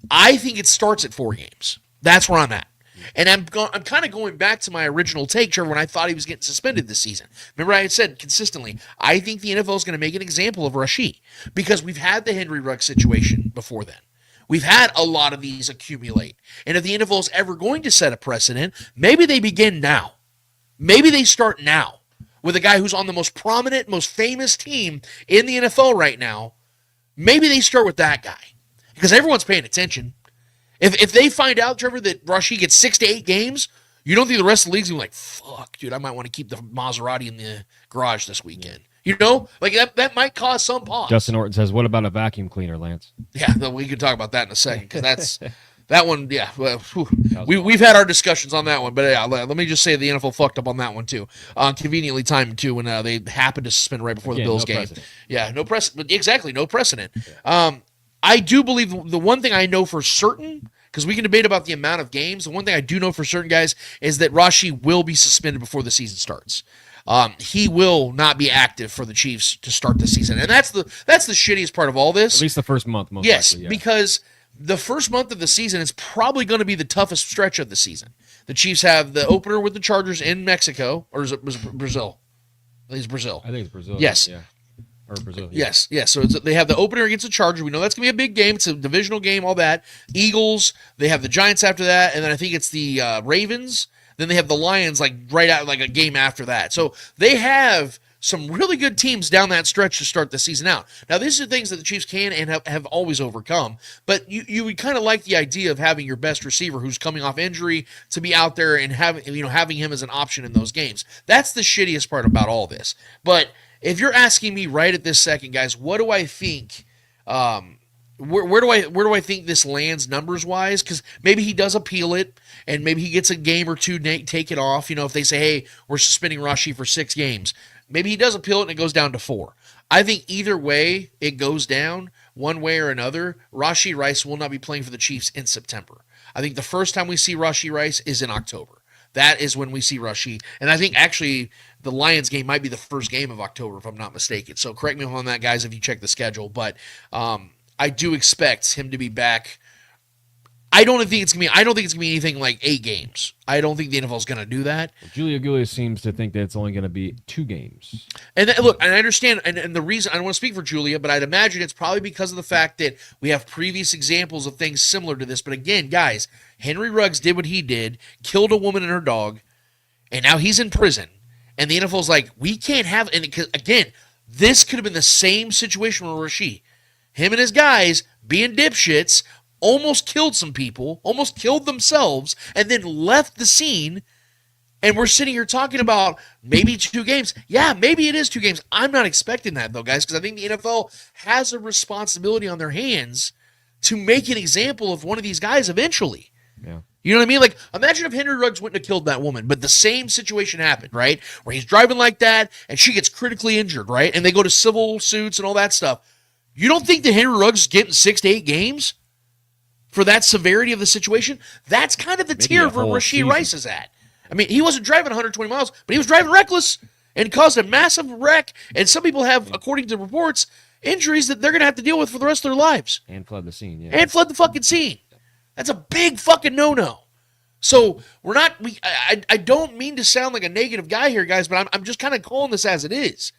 I think it starts at 4 games. That's where I'm at. And I'm kind of going back to my original take, Trevor, when I thought he was getting suspended this season. Remember, I had said consistently, I think the NFL is going to make an example of Rashee because we've had the Henry Ruggs situation before then. We've had a lot of these accumulate. And if the NFL is ever going to set a precedent, maybe they begin now. Maybe they start now with a guy who's on the most prominent, most famous team in the NFL right now. Maybe they start with that guy because everyone's paying attention. If they find out, Trevor, that Rashee gets 6 to 8 games, you don't think the rest of the league's going to be like, fuck, dude, I might want to keep the Maserati in the garage this weekend. You know? Like, that might cause some pause. Justin Orton says, what about a vacuum cleaner, Lance? Yeah, we can talk about that in a second because that one, yeah. Well, we've had our discussions on that one, but yeah, let me just say the NFL fucked up on that one too. Conveniently timed too when they happened to suspend right before the Bills game. Precedent. Yeah, no precedent. Exactly, no precedent. Yeah. I do believe the one thing I know for certain, because we can debate about the amount of games, the one thing I do know for certain, guys, is that Rashee will be suspended before the season starts. He will not be active for the Chiefs to start the season, and that's the shittiest part of all this. At least the first month, most yes, likely. Yes, because the first month of the season is probably going to be the toughest stretch of the season. The Chiefs have the opener with the Chargers in Mexico, or was it Brazil? I think it's Brazil. I think it's Brazil. Yes. Yeah. Or Brazil. Yeah. Yes. So they have the opener against the Chargers. We know that's going to be a big game. It's a divisional game, all that. Eagles, they have the Giants after that, and then I think it's the Ravens. Then they have the Lions right out, like a game after that. So they have some really good teams down that stretch to start the season out. Now, these are things that the Chiefs can and have always overcome, but you would kind of like the idea of having your best receiver who's coming off injury to be out there and having him as an option in those games. That's the shittiest part about all this. But if you're asking me right at this second, guys, what do I think? Where do I think this lands numbers wise? Because maybe he does appeal it, and maybe he gets a game or two take it off. If they say, hey, we're suspending Rashee for 6 games, maybe he does appeal it and it goes down to 4. I think either way it goes down, one way or another, Rashee Rice will not be playing for the Chiefs in September. I think the first time we see Rashee Rice is in October. That is when we see Rashee. And I think actually the Lions game might be the first game of October, if I'm not mistaken. So correct me on that, guys, if you check the schedule. But I do expect him to be back. I don't think it's gonna be anything like 8 games. I don't think the NFL is gonna do that. Well, Julia Gullia seems to think that it's only gonna be 2 games. And look, and I understand, and the reason I don't want to speak for Julia, but I'd imagine it's probably because of the fact that we have previous examples of things similar to this. But again, guys, Henry Ruggs did what he did, killed a woman and her dog, and now he's in prison. And the NFL's like, we can't have. And again, this could have been the same situation with Rashee. Him and his guys being dipshits. Almost killed some people, almost killed themselves, and then left the scene. And we're sitting here talking about maybe 2 games. Yeah, maybe it is 2 games. I'm not expecting that, though, guys, because I think the NFL has a responsibility on their hands to make an example of one of these guys eventually. Yeah. You know what I mean? Like, imagine if Henry Ruggs wouldn't have killed that woman, but the same situation happened, right? Where he's driving like that, and she gets critically injured, right? And they go to civil suits and all that stuff. You don't think that Henry Ruggs is getting 6 to 8 games? For that severity of the situation? That's kind of the tier where Rashee Rice is at. I mean, he wasn't driving 120 miles, but he was driving reckless and caused a massive wreck. And some people have, according to reports, injuries that they're going to have to deal with for the rest of their lives. And fled the scene, yeah. And fled the fucking scene. That's a big fucking no-no. So we're not, I don't mean to sound like a negative guy here, guys, but I'm just kind of calling this as it is.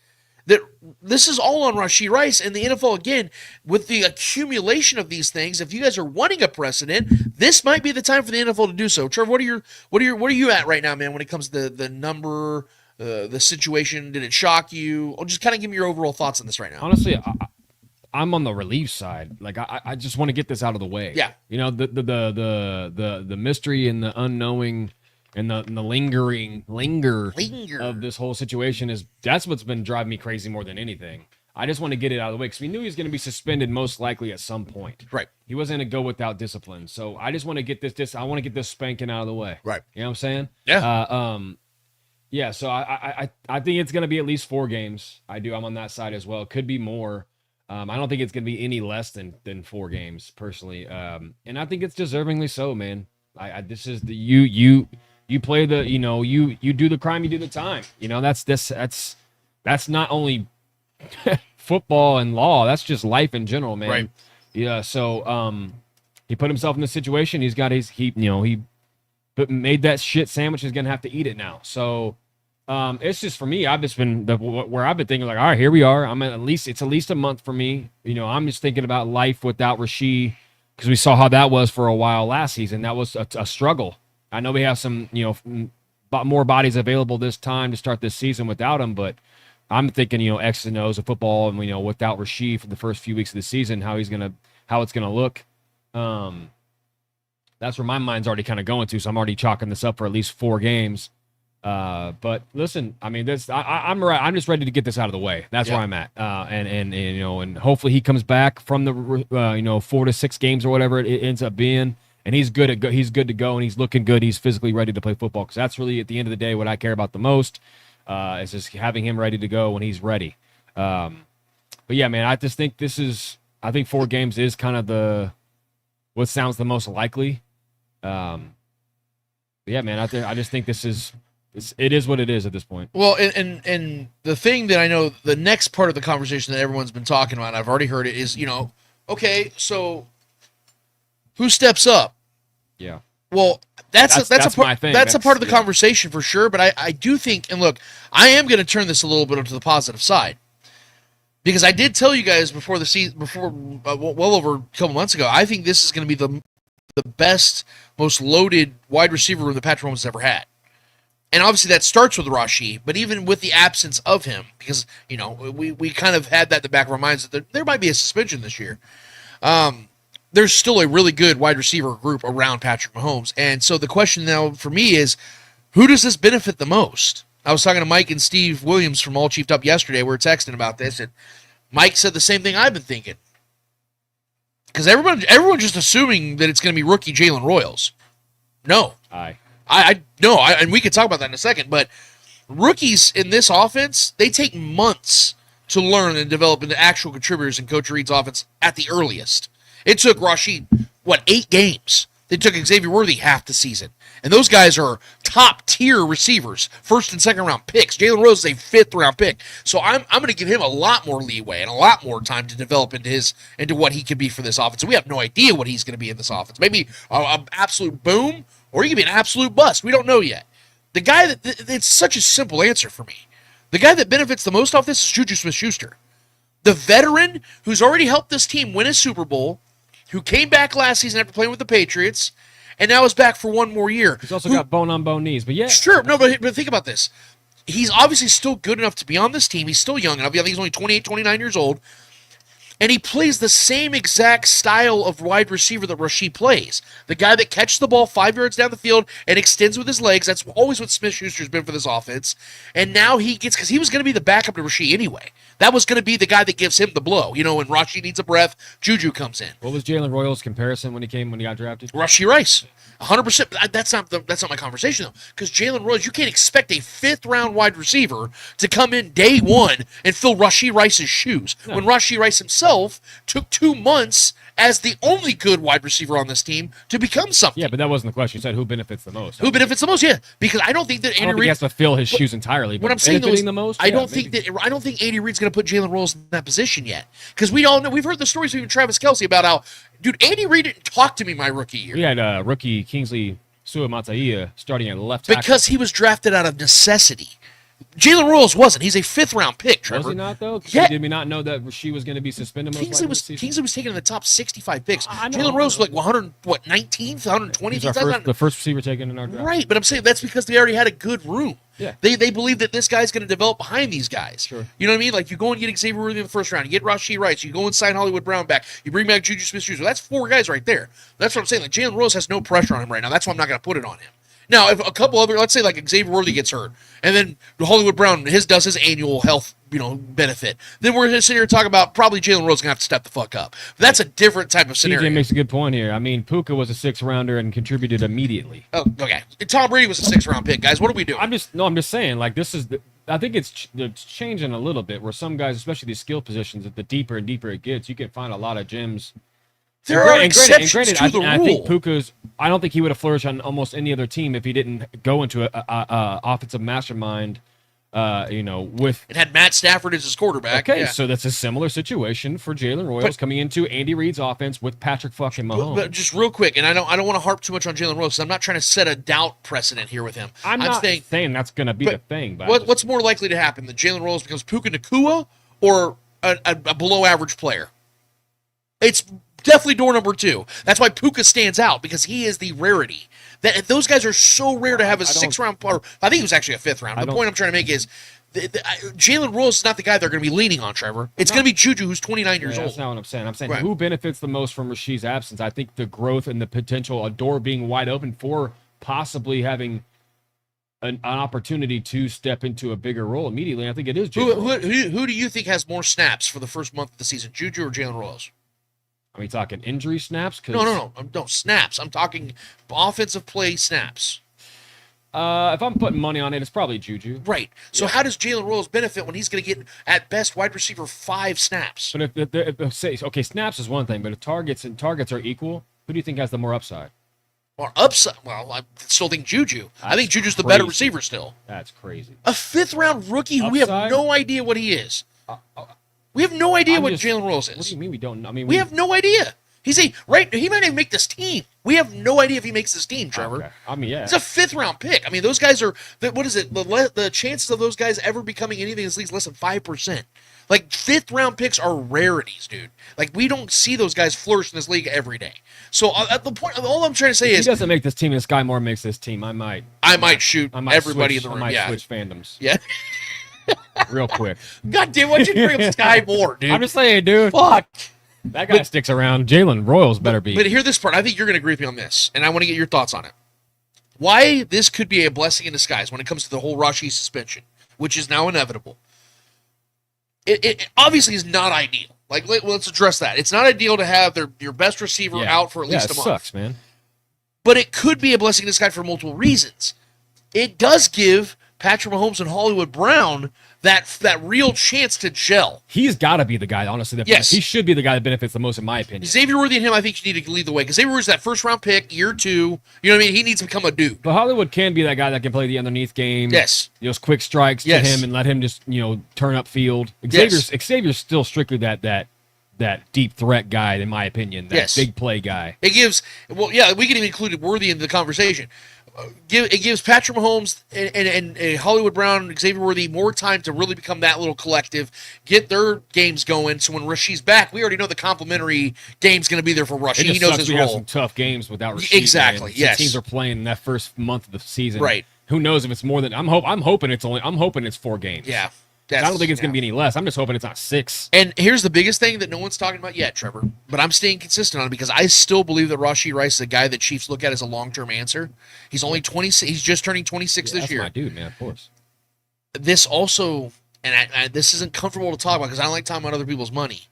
That this is all on Rashee Rice and the NFL again with the accumulation of these things. If you guys are wanting a precedent, this might be the time for the NFL to do so. Trevor, what are you at right now, man? When it comes to the number, the situation, did it shock you? Or just kind of give me your overall thoughts on this right now. Honestly, I'm on the relief side. Like I just want to get this out of the way. Yeah, the mystery and the unknowing. And the linger of this whole situation that's what's been driving me crazy more than anything. I just want to get it out of the way because we knew he was going to be suspended most likely at some point. Right. He wasn't going to go without discipline. So I just want to get this. I want to get this spanking out of the way. Right. You know what I'm saying? Yeah. Yeah. So I think it's going to be at least 4 games. I'm on that side as well. Could be more. I don't think it's going to be any less than 4 games personally. And I think it's deservingly so, man. This is the you play the, you do the crime, you do the time. That's not only football and law. That's just life in general, man. Right. Yeah. So, he put himself in this situation. He's got he made that shit sandwich. He's going to have to eat it now. So, it's just for me, I've just been where I've been thinking like, all right, here we are. It's at least a month for me. I'm just thinking about life without Rashee, because we saw how that was for a while last season. That was a struggle. I know we have some, more bodies available this time to start this season without him, but I'm thinking, X's and O's of football, and without Rashee for the first few weeks of the season, how it's gonna look. That's where my mind's already kind of going to. So I'm already chalking this up for at least 4 games. But listen, I mean, I'm just ready to get this out of the way. That's where I'm at. And hopefully he comes back from the 4 to 6 games or whatever it ends up being, and he's good to go, and he's looking good. He's physically ready to play football, because that's really at the end of the day what I care about the most. Is just having him ready to go when he's ready. But yeah, man, I just think I think 4 games is kind of what sounds the most likely. But yeah, man, I just think it is what it is at this point. Well, and the thing that I know, the next part of the conversation that everyone's been talking about, I've already heard it, is, okay, so who steps up? Yeah. Well, that's my thing. That's a part of the conversation for sure. But I do think, and look, I am going to turn this a little bit to the positive side, because I did tell you guys before the season, well over a couple months ago, I think this is going to be the best, most loaded wide receiver room that Patrick Mahomes has ever had. And obviously that starts with Rashee, but even with the absence of him, because, we kind of had that in the back of our minds that there might be a suspension this year. There's still a really good wide receiver group around Patrick Mahomes. And so the question now for me is, who does this benefit the most? I was talking to Mike and Steve Williams from All Chiefed Up yesterday. We were texting about this, and Mike said the same thing I've been thinking. Because everyone's just assuming that it's going to be rookie Jalen Royals. No. And we could talk about that in a second, but rookies in this offense, they take months to learn and develop into actual contributors in Coach Reid's offense at the earliest. It took Rashee, 8 games? It took Xavier Worthy half the season. And those guys are top-tier receivers, first and second-round picks. Jalen Rose is a fifth-round pick. So I'm going to give him a lot more leeway and a lot more time to develop into what he can be for this offense. We have no idea what he's going to be in this offense. Maybe an absolute boom, or he could be an absolute bust. We don't know yet. The guy it's such a simple answer for me. The guy that benefits the most off this is Juju Smith-Schuster. The veteran who's already helped this team win a Super Bowl, who came back last season after playing with the Patriots, and now is back for one more year. He's also got bone-on-bone knees, but yeah. Sure, no, but think about this. He's obviously still good enough to be on this team. He's still young enough. I think he's only 28, 29 years old. And he plays the same exact style of wide receiver that Rashee plays. The guy that catches the ball 5 yards down the field and extends with his legs. That's always what Smith-Schuster's been for this offense. And now because he was going to be the backup to Rashee anyway. That was going to be the guy that gives him the blow. When Rashee needs a breath, Juju comes in. What was Jalen Royals' comparison when he got drafted? Rashee Rice. 100%. That's not my conversation, though. Because Jalen Royals, you can't expect a 5th-round wide receiver to come in day one and fill Rashee Rice's shoes. No. When Rashee Rice himself took 2 months as the only good wide receiver on this team to become something. Yeah, but that wasn't the question. You said who benefits the most. Who benefits the most? Yeah, because I don't think that Andy Reid has to fill his shoes entirely. But what I'm saying though is, the most, I don't think Andy Reid's going to put Jalen Royals in that position yet, because we all know, we've heard the stories from even Travis Kelce about how, dude, Andy Reid didn't talk to me my rookie year. We had rookie Kingsley Suamataia starting at left tackle because he was drafted out of necessity. Jalen Royals wasn't. He's a 5th-round pick, Trevor. Was he not, though? Yeah. Did we not know that Rashee was going to be suspended? Kingsley was taken in the top 65 picks. Jalen Royals was 19th, 120th? The first receiver taken in our draft. Right, but I'm saying that's because they already had a good room. Yeah. They believe that this guy's going to develop behind these guys. Sure. You know what I mean? Like, you go and get Xavier Worthy in the first round. You get Rashee Rice. You go and sign Hollywood Brown back. You bring back Juju Smith-Schuster. That's 4 guys right there. That's what I'm saying. Like, Jalen Royals has no pressure on him right now. That's why I'm not going to put it on him. Now, if a couple other, let's say like Xavier Worthy gets hurt, and then Hollywood Brown does his annual health benefit, then we're going to sit here and talk about probably Jalen Royals going to have to step the fuck up. But that's a different type of scenario. TJ makes a good point here. I mean, Puka was a 6th-rounder and contributed immediately. Oh, okay. Tom Brady was a 6th-round pick, guys. What are we doing? I'm just saying, like, this is I think it's changing a little bit where some guys, especially these skill positions, the deeper and deeper it gets, you can find a lot of gems. There are exceptions to the rule. I think Puka's. I don't think he would have flourished on almost any other team if he didn't go into a offensive mastermind. With it had Matt Stafford as his quarterback. Okay, so that's a similar situation for Jalen Royals coming into Andy Reid's offense with Patrick fucking Mahomes. But just real quick, and I don't want to harp too much on Jalen Royals because I'm not trying to set a doubt precedent here with him. I'm not saying that's going to be the thing. But what's more likely to happen? That Jalen Royals becomes Puka Nacua or a below average player? It's definitely door number 2. That's why Puka stands out because he is the rarity. Those guys are so rare to have a 6th round, or I think it was actually a 5th round. The point I'm trying to make is Jalen Royals is not the guy they're going to be leaning on, Trevor. It's going to be Juju, who's 29 years old. That's not what I'm saying. I'm saying who benefits the most from Rashee's absence. I think the growth and the potential, a door being wide open for possibly having an opportunity to step into a bigger role immediately. I think it is Jalen. Who do you think has more snaps for the first month of the season, Juju or Jalen Royals? Are we talking injury snaps? No, snaps. I'm talking offensive play snaps. If I'm putting money on it, it's probably Juju. Right. So how does Jalen Royals benefit when he's going to get, at best, wide receiver 5 snaps? But if snaps is one thing, but if targets are equal, who do you think has the more upside? Or upside? Well, I still think Juju. I think Juju's the better receiver still. That's crazy. A 5th round rookie who we have no idea what he is. We have no idea what Jalen Royals is. What do you mean we don't know? I mean, we have no idea. He might not even make this team. We have no idea if he makes this team, Trevor. Okay. I mean, yeah. It's a 5th round pick. I mean, those guys are, what is it? The chances of those guys ever becoming anything in this league is less than 5%. Like, 5th round picks are rarities, dude. Like, we don't see those guys flourish in this league every day. So, at the point, all I'm trying to say is, if he doesn't make this team and Sky Moore makes this team, I might shoot everybody in the room. I might switch fandoms. Yeah. Real quick. God damn, why'd you bring up Sky Moore, dude? I'm just saying, dude. Fuck. That guy sticks around. Jalen Royals better be. But hear this part. I think you're going to agree with me on this, and I want to get your thoughts on it. Why this could be a blessing in disguise when it comes to the whole Rashee suspension, which is now inevitable. It obviously is not ideal. Like, let's address that. It's not ideal to have your best receiver out for at least a month. Yeah, it sucks, man. But it could be a blessing in disguise for multiple reasons. It does give Patrick Mahomes and Hollywood Brown that real chance to gel. He's got to be the guy, honestly. Yes. He should be the guy that benefits the most, in my opinion. Xavier Worthy and him, I think you need to lead the way. Because Xavier Worthy's that 1st round pick, year 2. You know what I mean? He needs to become a dude. But Hollywood can be that guy that can play the underneath game. Yes. Those quick strikes to him and let him just, turn up field. Xavier's still strictly that deep threat guy, in my opinion. That big play guy. It gives, we can even include Worthy in the conversation. It gives Patrick Mahomes and Hollywood Brown and Xavier Worthy more time to really become that little collective, get their games going. So when Rashee's back, we already know the complimentary game's going to be there for Rashee. He knows his we role. have some tough games without Rashee. Exactly. Yes. Teams are playing in that first month of the season. Right. Who knows if it's more than I'm hoping it's 4 games. Yeah. I don't think it's going to be any less. I'm just hoping it's not 6. And here's the biggest thing that no one's talking about yet, Trevor, but I'm staying consistent on it because I still believe that Rashee Rice is a guy that Chiefs look at as a long-term answer. He's only 26. He's just turning 26 this year. That's my dude, man, of course. This also, and this isn't comfortable to talk about because I don't like talking about other people's money,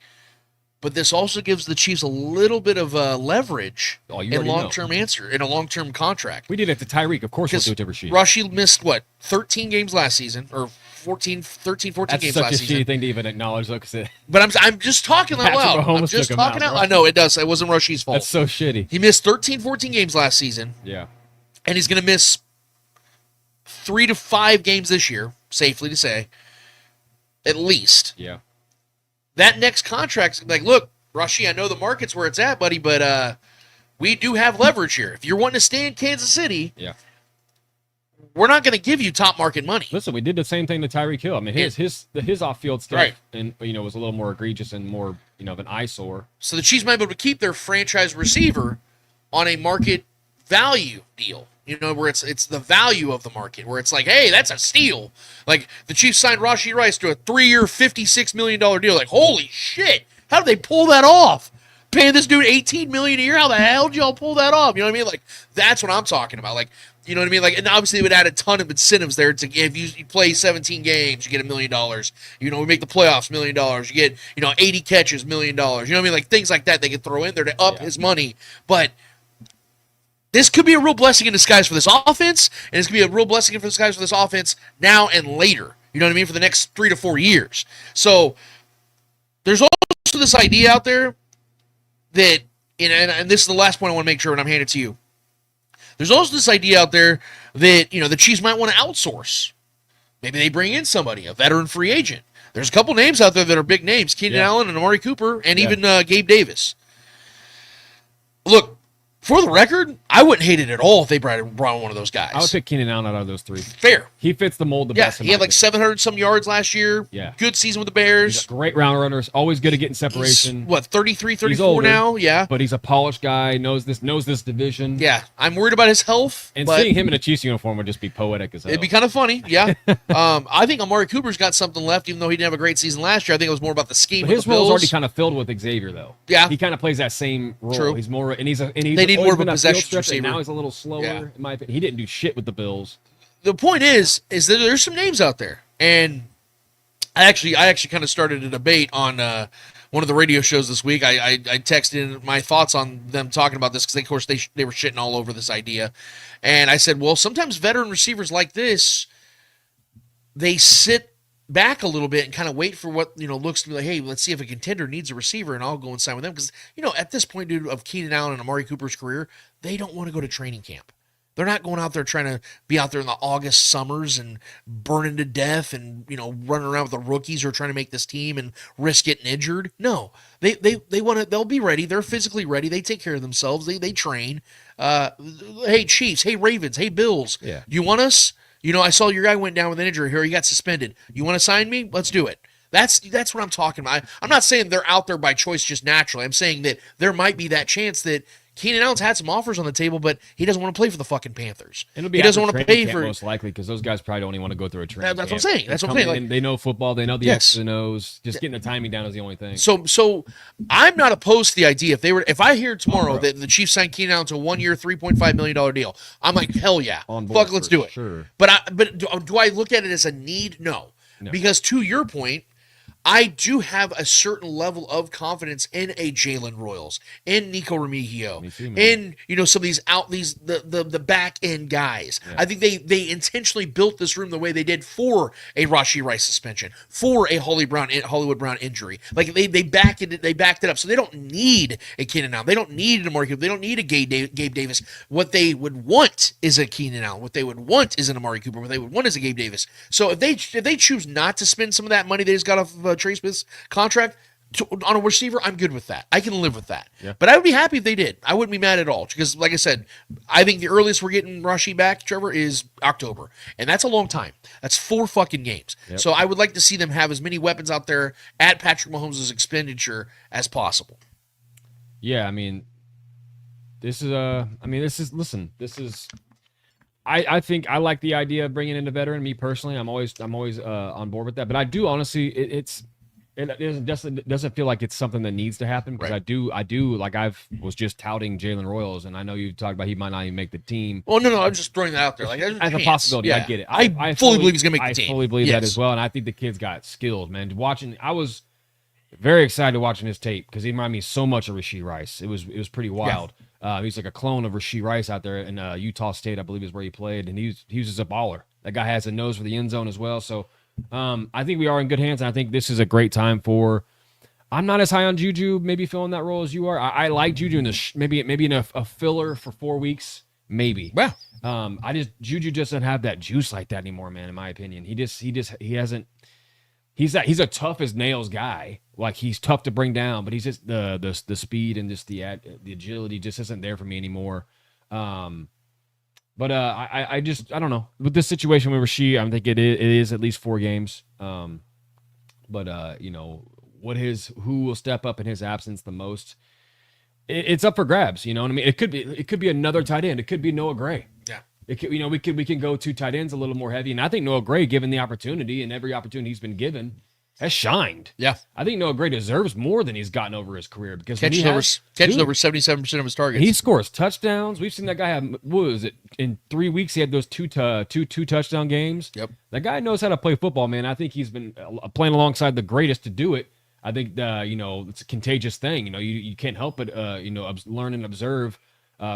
but this also gives the Chiefs a little bit of leverage in long-term answer, in a long-term contract. We did it to Tyreek. Of course we'll do it to Rashee. Rashee missed, 13 games last season, or 14 games last season. That's such a shitty thing to even acknowledge, though. But I'm just talking out loud. I'm just talking out loud. I know, it does. It wasn't Rashee's fault. That's so shitty. He missed 14 games last season. Yeah. And he's going to miss 3 to 5 games this year, safely to say, at least. Yeah. That next contract's like, look, Rashee, I know the market's where it's at, buddy, but we do have leverage here. If you're wanting to stay in Kansas City, we're not going to give you top market money. Listen, we did the same thing to Tyreek Hill. I mean, his off-field stuff and was a little more egregious and more of an eyesore. So the Chiefs might be able to keep their franchise receiver on a market value deal. Where it's the value of the market, where it's like, hey, that's a steal. Like, the Chiefs signed Rashee Rice to a 3-year, $56 million deal. Like, holy shit, how did they pull that off? Paying this dude $18 million a year? How the hell did y'all pull that off? You know what I mean? Like, that's what I'm talking about. Like, you know what I mean? Like, and obviously it would add a ton of incentives there to if you play 17 games, you get $1 million. We make the playoffs, $1 million. You get, 80 catches, $1 million. You know what I mean? Like, things like that they could throw in there to up his money. But this could be a real blessing in disguise for this offense, and it's going to be a real blessing in disguise for this offense now and later. You know what I mean? For the next 3 to 4 years. So there's also this idea out there that, and this is the last point I want to make sure, and I'm handing it to you. There's also this idea out there that, the Chiefs might want to outsource. Maybe they bring in somebody, a veteran free agent. There's a couple names out there that are big names, Keenan Allen and Amari Cooper, and even Gabe Davis. Look, for the record, I wouldn't hate it at all if they brought one of those guys. I would pick Keenan Allen out of those three. Fair. He fits the mold the best. He had like 700-some yards last year. Yeah. Good season with the Bears. He's a great round runners. Always good at getting separation. He's, 33, 34 he's older, now? Yeah. But he's a polished guy, knows this division. Yeah. I'm worried about his health. And seeing him in a Chiefs uniform would just be poetic as hell. It'd be kind of funny, yeah. I think Amari Cooper's got something left, even though he didn't have a great season last year. I think it was more about the scheme. But his role's already kind of filled with Xavier, though. Yeah. He kind of plays that same role. True. He's more, and he's they need more of a possession receiver. And now he's a little slower, in my opinion. He didn't do shit with the Bills. The point is that there's some names out there, and I actually kind of started a debate on one of the radio shows this week. I texted in my thoughts on them talking about this because, of course, they were shitting all over this idea, and I said, well, sometimes veteran receivers like this, they sit back a little bit and kind of wait for what looks to be like, hey, let's see if a contender needs a receiver, and I'll go and sign with them because at this point, dude, of Keenan Allen and Amari Cooper's career, they don't want to go to training camp. They're not going out there trying to be out there in the August summers and burning to death and running around with the rookies who are trying to make this team and risk getting injured. No, they want to. They'll be ready. They're physically ready. They take care of themselves. They train. Hey Chiefs. Hey Ravens. Hey Bills. Yeah. You want us? I saw your guy went down with an injury here. He got suspended. You want to sign me? Let's do it. That's what I'm talking about. I'm not saying they're out there by choice just naturally. I'm saying that there might be that chance that Keenan Allen's had some offers on the table, but he doesn't want to play for the fucking Panthers. He doesn't want to pay for most likely because those guys probably don't even want to go through a training. That's what I'm saying. That's what I'm saying. Like, they know football. They know the X's and O's. Just getting the timing down is the only thing. So I'm not opposed to the idea. If I hear tomorrow that the Chiefs signed Keenan Allen to a 1-year, $3.5 million deal, I'm like, hell yeah, fuck, let's do it. Sure. But do I look at it as a need? No, because to your point, I do have a certain level of confidence in a Jalen Royals, in Nico Remigio, in some of the back end guys. Yeah. I think they intentionally built this room the way they did for a Rashee Rice suspension, for a Hollywood Brown injury. Like they backed it up, so they don't need a Keenan Allen, they don't need an Amari Cooper, they don't need a Gabe Davis. What they would want is a Keenan Allen. What they would want is an Amari Cooper. What they would want is a Gabe Davis. So if they choose not to spend some of that money they just got off of Trey Smith's contract on a receiver, I'm good with that. I can live with that. Yeah. But I would be happy if they did. I wouldn't be mad at all because, like I said, I think the earliest we're getting Rashee back, Trevor, is October, and that's a long time. That's 4 fucking games. Yep. So I would like to see them have as many weapons out there at Patrick Mahomes' expenditure as possible. Yeah, I mean, I think I like the idea of bringing in a veteran. Me personally, I'm always on board with that. But I do honestly, it doesn't feel like it's something that needs to happen because right. I do like was just touting Jalen Royals, and I know you talked about he might not even make the team. Well, no, I'm just throwing that out there like as a possibility. Yeah. I get it. I fully believe he's gonna make the team. I fully believe that as well, and I think the kid's got skills, man. I was very excited watching his tape because he reminded me so much of Rashee Rice. It was pretty wild. Yeah. He's like a clone of Rashee Rice out there in Utah State, I believe is where he played, and he was just a baller. That guy has a nose for the end zone as well. So I think we are in good hands, and I think this is a great time for. I'm not as high on Juju, maybe filling that role as you are. I like Juju in maybe in a filler for 4 weeks, maybe. Wow. Juju just doesn't have that juice like that anymore, man. In my opinion, he hasn't. He's a tough as nails guy. Like he's tough to bring down, but he's just the speed and just the agility just isn't there for me anymore. But I don't know with this situation with Rashee. I think it is at least 4 games. But who will step up in his absence the most? It's up for grabs. You know what I mean? It could be another tight end. It could be Noah Gray. Yeah. We can go 2 tight ends a little more heavy, and I think Noah Gray, given the opportunity and every opportunity he's been given, has shined. Yeah, I think Noah Gray deserves more than he's gotten over his career because catches over 77% of his targets. He scores touchdowns. We've seen that guy have what was it in 3 weeks? He had those two touchdown games. Yep, that guy knows how to play football, man. I think he's been playing alongside the greatest to do it. I think it's a contagious thing. You can't help but learn and observe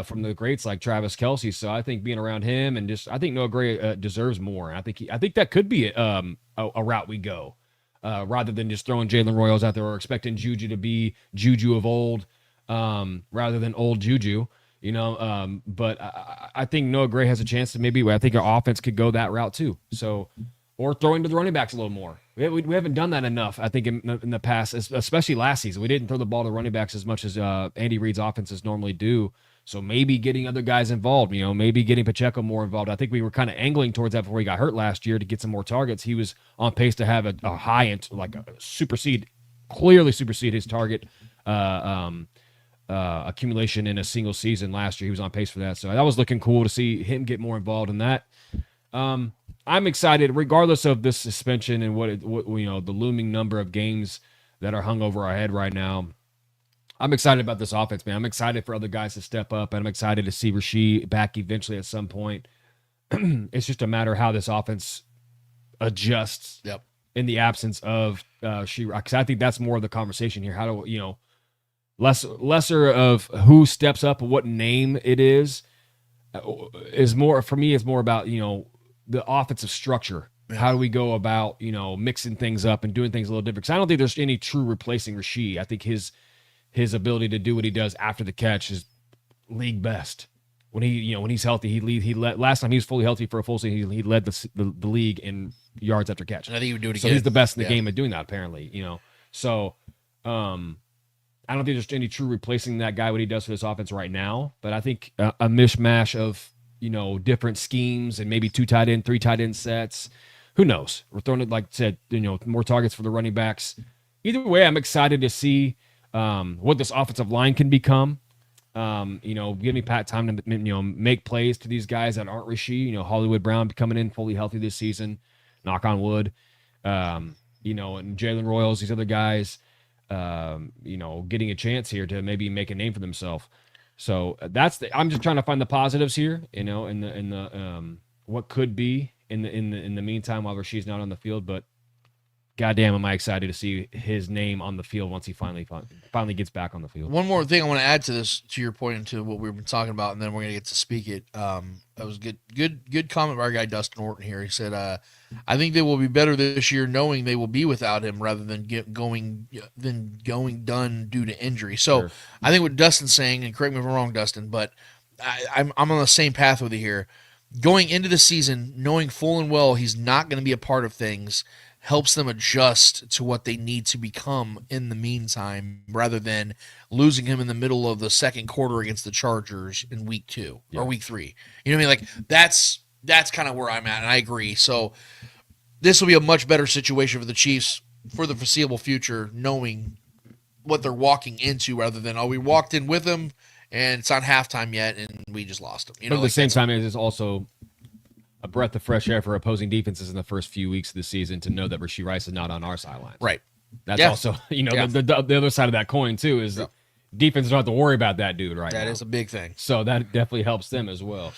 from the greats like Travis Kelce. So I think being around him and I think Noah Gray deserves more. And I think that could be a route we go, rather than just throwing Jalen Royals out there or expecting Juju to be Juju of old, rather than old Juju. But I think Noah Gray has a chance to I think our offense could go that route too. So, or throwing to the running backs a little more. We haven't done that enough, I think, in the past, especially last season. We didn't throw the ball to running backs as much as Andy Reid's offenses normally do. So maybe getting other guys involved, maybe getting Pacheco more involved. I think we were kind of angling towards that before he got hurt last year to get some more targets. He was on pace to have a high end, like clearly supersede his target accumulation in a single season last year. He was on pace for that. So that was looking cool to see him get more involved in that. I'm excited, regardless of this suspension and what the looming number of games that are hung over our head right now. I'm excited about this offense, man. I'm excited for other guys to step up, and I'm excited to see Rashee back eventually at some point. It's just a matter of how this offense adjusts in the absence of Rashee, because I think that's more of the conversation here. How do lesser of who steps up and what name it is more for me. Is more about the offensive structure. Yeah. How do we go about mixing things up and doing things a little different? Because I don't think there's any true replacing Rashee. I think his ability to do what he does after the catch is league best. When he's healthy, last time he was fully healthy for a full season, he led the league in yards after catch. And I think he would do it again. So he's the best in the game at doing that, apparently. So I don't think there's any true replacing that guy, what he does for this offense right now. But I think a mishmash of different schemes and maybe 2 tight end, 3 tight end sets. Who knows? We're throwing it, like I said, more targets for the running backs. Either way, I'm excited to see what this offensive line can become. Give me Pat time to make plays to these guys that aren't Rashee. Hollywood Brown coming in fully healthy this season, knock on wood. And Jalen Royals, these other guys, getting a chance here to maybe make a name for themselves. So I'm just trying to find the positives here, in the what could be in the meantime while Rashee's not on the field. But goddamn, am I excited to see his name on the field once he finally gets back on the field. One more thing I want to add to this, to your point, and to what we've been talking about, and then we're gonna get to speak it. That was good comment by our guy Dustin Orton here. He said, "I think they will be better this year, knowing they will be without him, rather than going done due to injury." So sure. I think what Dustin's saying, and correct me if I'm wrong, Dustin, but I'm on the same path with you here. Going into the season, knowing full and well he's not going to be a part of things, helps them adjust to what they need to become in the meantime, rather than losing him in the middle of the second quarter against the Chargers in week 2 or week 3. You know what I mean? Like that's kind of where I'm at, and I agree. So this will be a much better situation for the Chiefs for the foreseeable future, knowing what they're walking into, rather than, we walked in with him and it's not halftime yet and we just lost him. But at the same time, it is also a breath of fresh air for opposing defenses in the first few weeks of the season to know that Rashee Rice is not on our sidelines. Right. That's also, the other side of that coin too is defenses don't have to worry about that dude right now. That is a big thing. So that definitely helps them as well.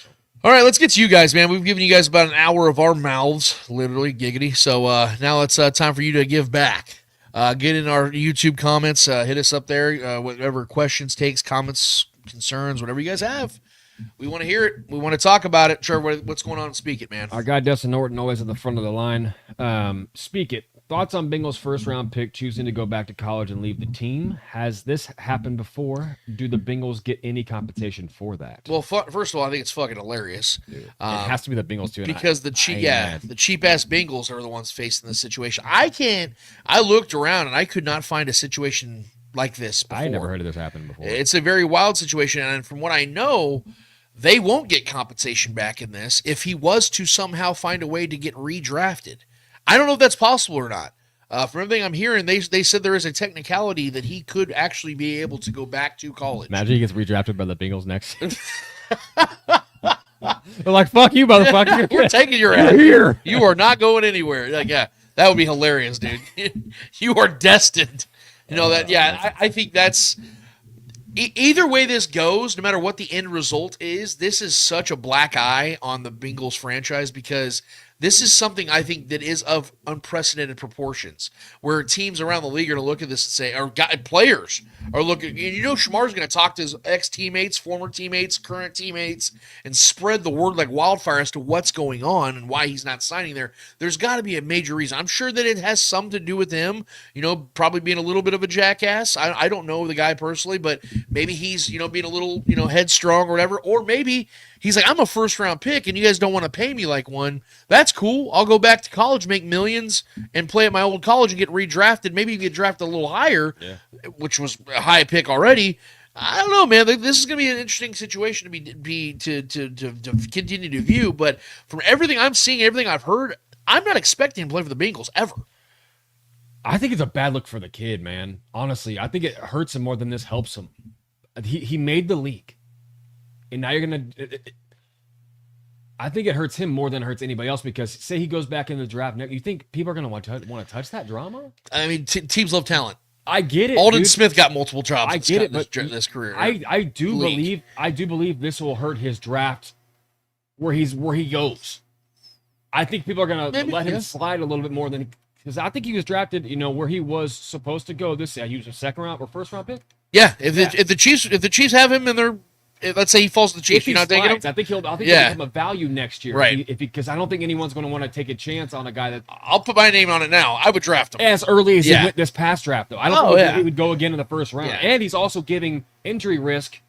All right, let's get to you guys, man. We've given you guys about an hour of our mouths, literally, giggity. So now it's time for you to give back. Get in our YouTube comments. Hit us up there. Whatever questions, takes, comments, concerns, whatever you guys have. We want to hear it. We want to talk about it. Trevor, what's going on? Speak it, man. Our guy Dustin Norton always at the front of the line. Speak it. Thoughts on Bengals' first-round pick choosing to go back to college and leave the team? Has this happened before? Do the Bengals get any compensation for that? Well, first of all, I think it's fucking hilarious. It has to be the Bengals too, because the cheap-ass Bengals are the ones facing this situation. I looked around and I could not find a situation like this before. I never heard of this happen before. It's a very wild situation, and from what I know, they won't get compensation back in this if he was to somehow find a way to get redrafted. I don't know if that's possible or not. From everything I'm hearing, they said there is a technicality that he could actually be able to go back to college. Imagine he gets redrafted by the Bengals next. They're like, fuck you, motherfucker. We're taking your ass. Here. You are not going anywhere. Like, yeah, that would be hilarious, dude. You are destined. I think that's... Either way this goes, no matter what the end result is, this is such a black eye on the Bengals franchise, because this is something I think that is of unprecedented proportions, where teams around the league are going to look at this and say, or players are looking, and Shamar's going to talk to his ex-teammates, former teammates, current teammates, and spread the word like wildfire as to what's going on and why he's not signing there. There's got to be a major reason. I'm sure that it has something to do with him, probably being a little bit of a jackass. I don't know the guy personally, but maybe he's, being a little, headstrong or whatever, or maybe he's like, I'm a first-round pick, and you guys don't want to pay me like one. That's cool. I'll go back to college, make millions, and play at my old college and get redrafted. Maybe get drafted a little higher, which was a high pick already. I don't know, man. This is going to be an interesting situation to continue to view. But from everything I'm seeing, everything I've heard, I'm not expecting him to play for the Bengals ever. I think it's a bad look for the kid, man. Honestly, I think it hurts him more than this helps him. He made the league. And now you're going to – I think it hurts him more than it hurts anybody else because say he goes back in the draft. You think people are going to want to touch that drama? I mean, teams love talent. I get it. Alden Smith got multiple jobs. I get it, but this career. I do believe this will hurt his draft where he goes. I think people are going to let him slide a little bit more than – because I think he was drafted, where he was supposed to go. He was a second round or first round pick. Yeah, if the Chiefs have him in their – let's say he falls to the Chiefs, you're not taking him? I think he'll become a value next year. Right. Because I don't think anyone's going to want to take a chance on a guy that... I'll put my name on it now. I would draft him. As early as he went this past draft, though. I don't think he would go again in the first round. Yeah. And he's also giving injury risk,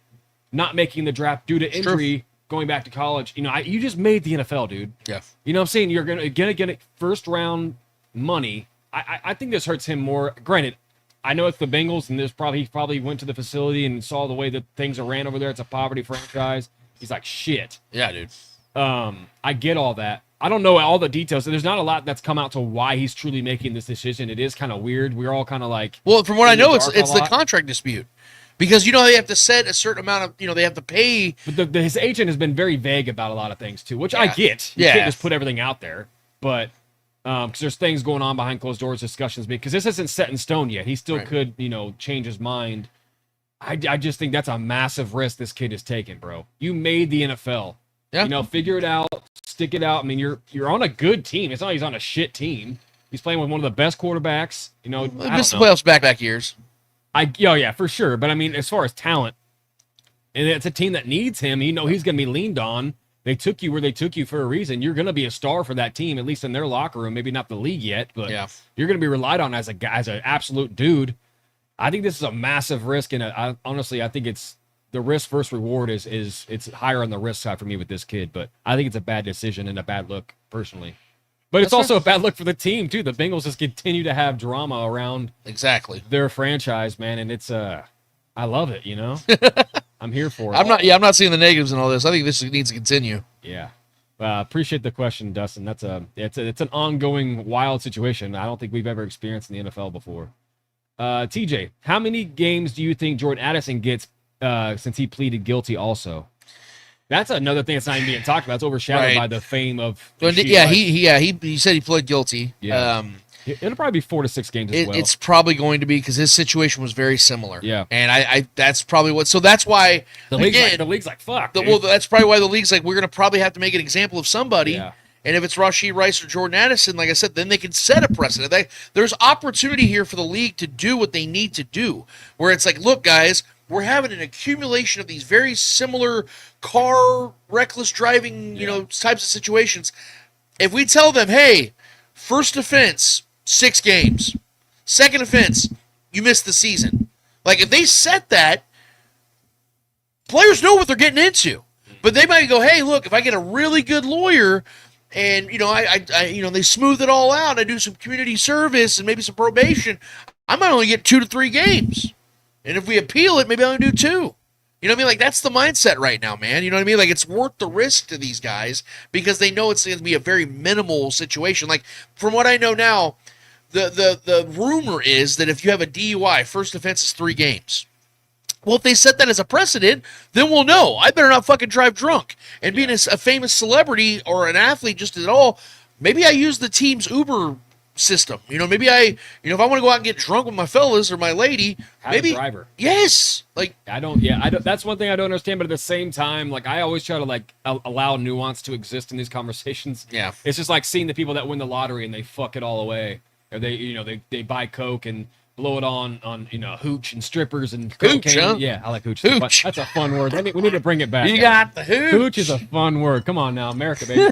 not making the draft due to injury, going back to college. You just made the NFL, dude. Yeah. You know what I'm saying? You're going to get first round money. I think this hurts him more. Granted, I know it's the Bengals, and he probably went to the facility and saw the way that things are ran over there. It's a poverty franchise. He's like, shit. Yeah, dude. I get all that. I don't know all the details. There's not a lot that's come out to why he's truly making this decision. It is kind of weird. We're all kind of like... Well, from what I know, it's the contract dispute. Because, they have to set a certain ament of, they have to pay... But his agent has been very vague about a lot of things, too, which I get. You can't just put everything out there. But... because there's things going on behind closed doors, discussions, because this isn't set in stone yet. He still could, change his mind. I just think that's a massive risk this kid is taking, bro. You made the NFL. Yeah. Figure it out, stick it out. I mean, you're on a good team. It's not like he's on a shit team. He's playing with one of the best quarterbacks. Missed the playoffs back years. Yeah, for sure. But I mean, as far as talent, and it's a team that needs him. He's going to be leaned on. They took you where they took you for a reason. You're going to be a star for that team, at least in their locker room. Maybe not the league yet, but you're going to be relied on as a guy, as an absolute dude. I think this is a massive risk, and honestly, I think it's the risk versus reward is it's higher on the risk side for me with this kid. But I think it's a bad decision and a bad look personally. But it's also a bad look for the team too. The Bengals just continue to have drama around their franchise, man, and it's I love it. I'm here for it. I'm not seeing the negatives in all this. I think this needs to continue. Yeah. Appreciate the question, Dustin. That's it's an ongoing wild situation. I don't think we've ever experienced in the NFL before. TJ, how many games do you think Jordan Addison gets since he pleaded guilty also? That's another thing that's not even being talked about. It's overshadowed by the fame of he said he pled guilty. Yeah. It'll probably be 4 to 6 games as well. It's probably going to be because his situation was very similar. Yeah. And I that's probably what. So that's why the league's like fuck. Well, that's probably why the league's like, we're going to probably have to make an example of somebody. Yeah. And if it's Rashee Rice or Jordan Addison, like I said, then they can set a precedent. There's opportunity here for the league to do what they need to do. Where it's like, look, guys, we're having an accumulation of these very similar car reckless driving, types of situations. If we tell them, hey, first offense, 6 games. Second offense, you missed the season. Like, if they set that, players know what they're getting into. But they might go, hey, look, if I get a really good lawyer and, they smooth it all out, I do some community service and maybe some probation, I might only get 2 to 3 games. And if we appeal it, maybe I'll only do 2. You know what I mean? Like, that's the mindset right now, man. You know what I mean? Like, it's worth the risk to these guys because they know it's going to be a very minimal situation. Like, from what I know now, the rumor is that if you have a DUI, first offense is 3 games. Well, if they set that as a precedent, then we'll know. I better not fucking drive drunk. And being a famous celebrity or an athlete just at all, maybe I use the team's Uber system. Maybe if I want to go out and get drunk with my fellas or my lady, Have maybe a driver. Yes. I don't. That's one thing I don't understand. But at the same time, I always try to allow nuance to exist in these conversations. Yeah. It's just like seeing the people that win the lottery and they fuck it all away, or they buy coke and blow it on hooch and strippers and Hooch, cocaine. huh? Yeah, I like hooch. Hooch. That's a fun word. We need to bring it back. You got the hooch. Hooch is a fun word. Come on now, America, baby.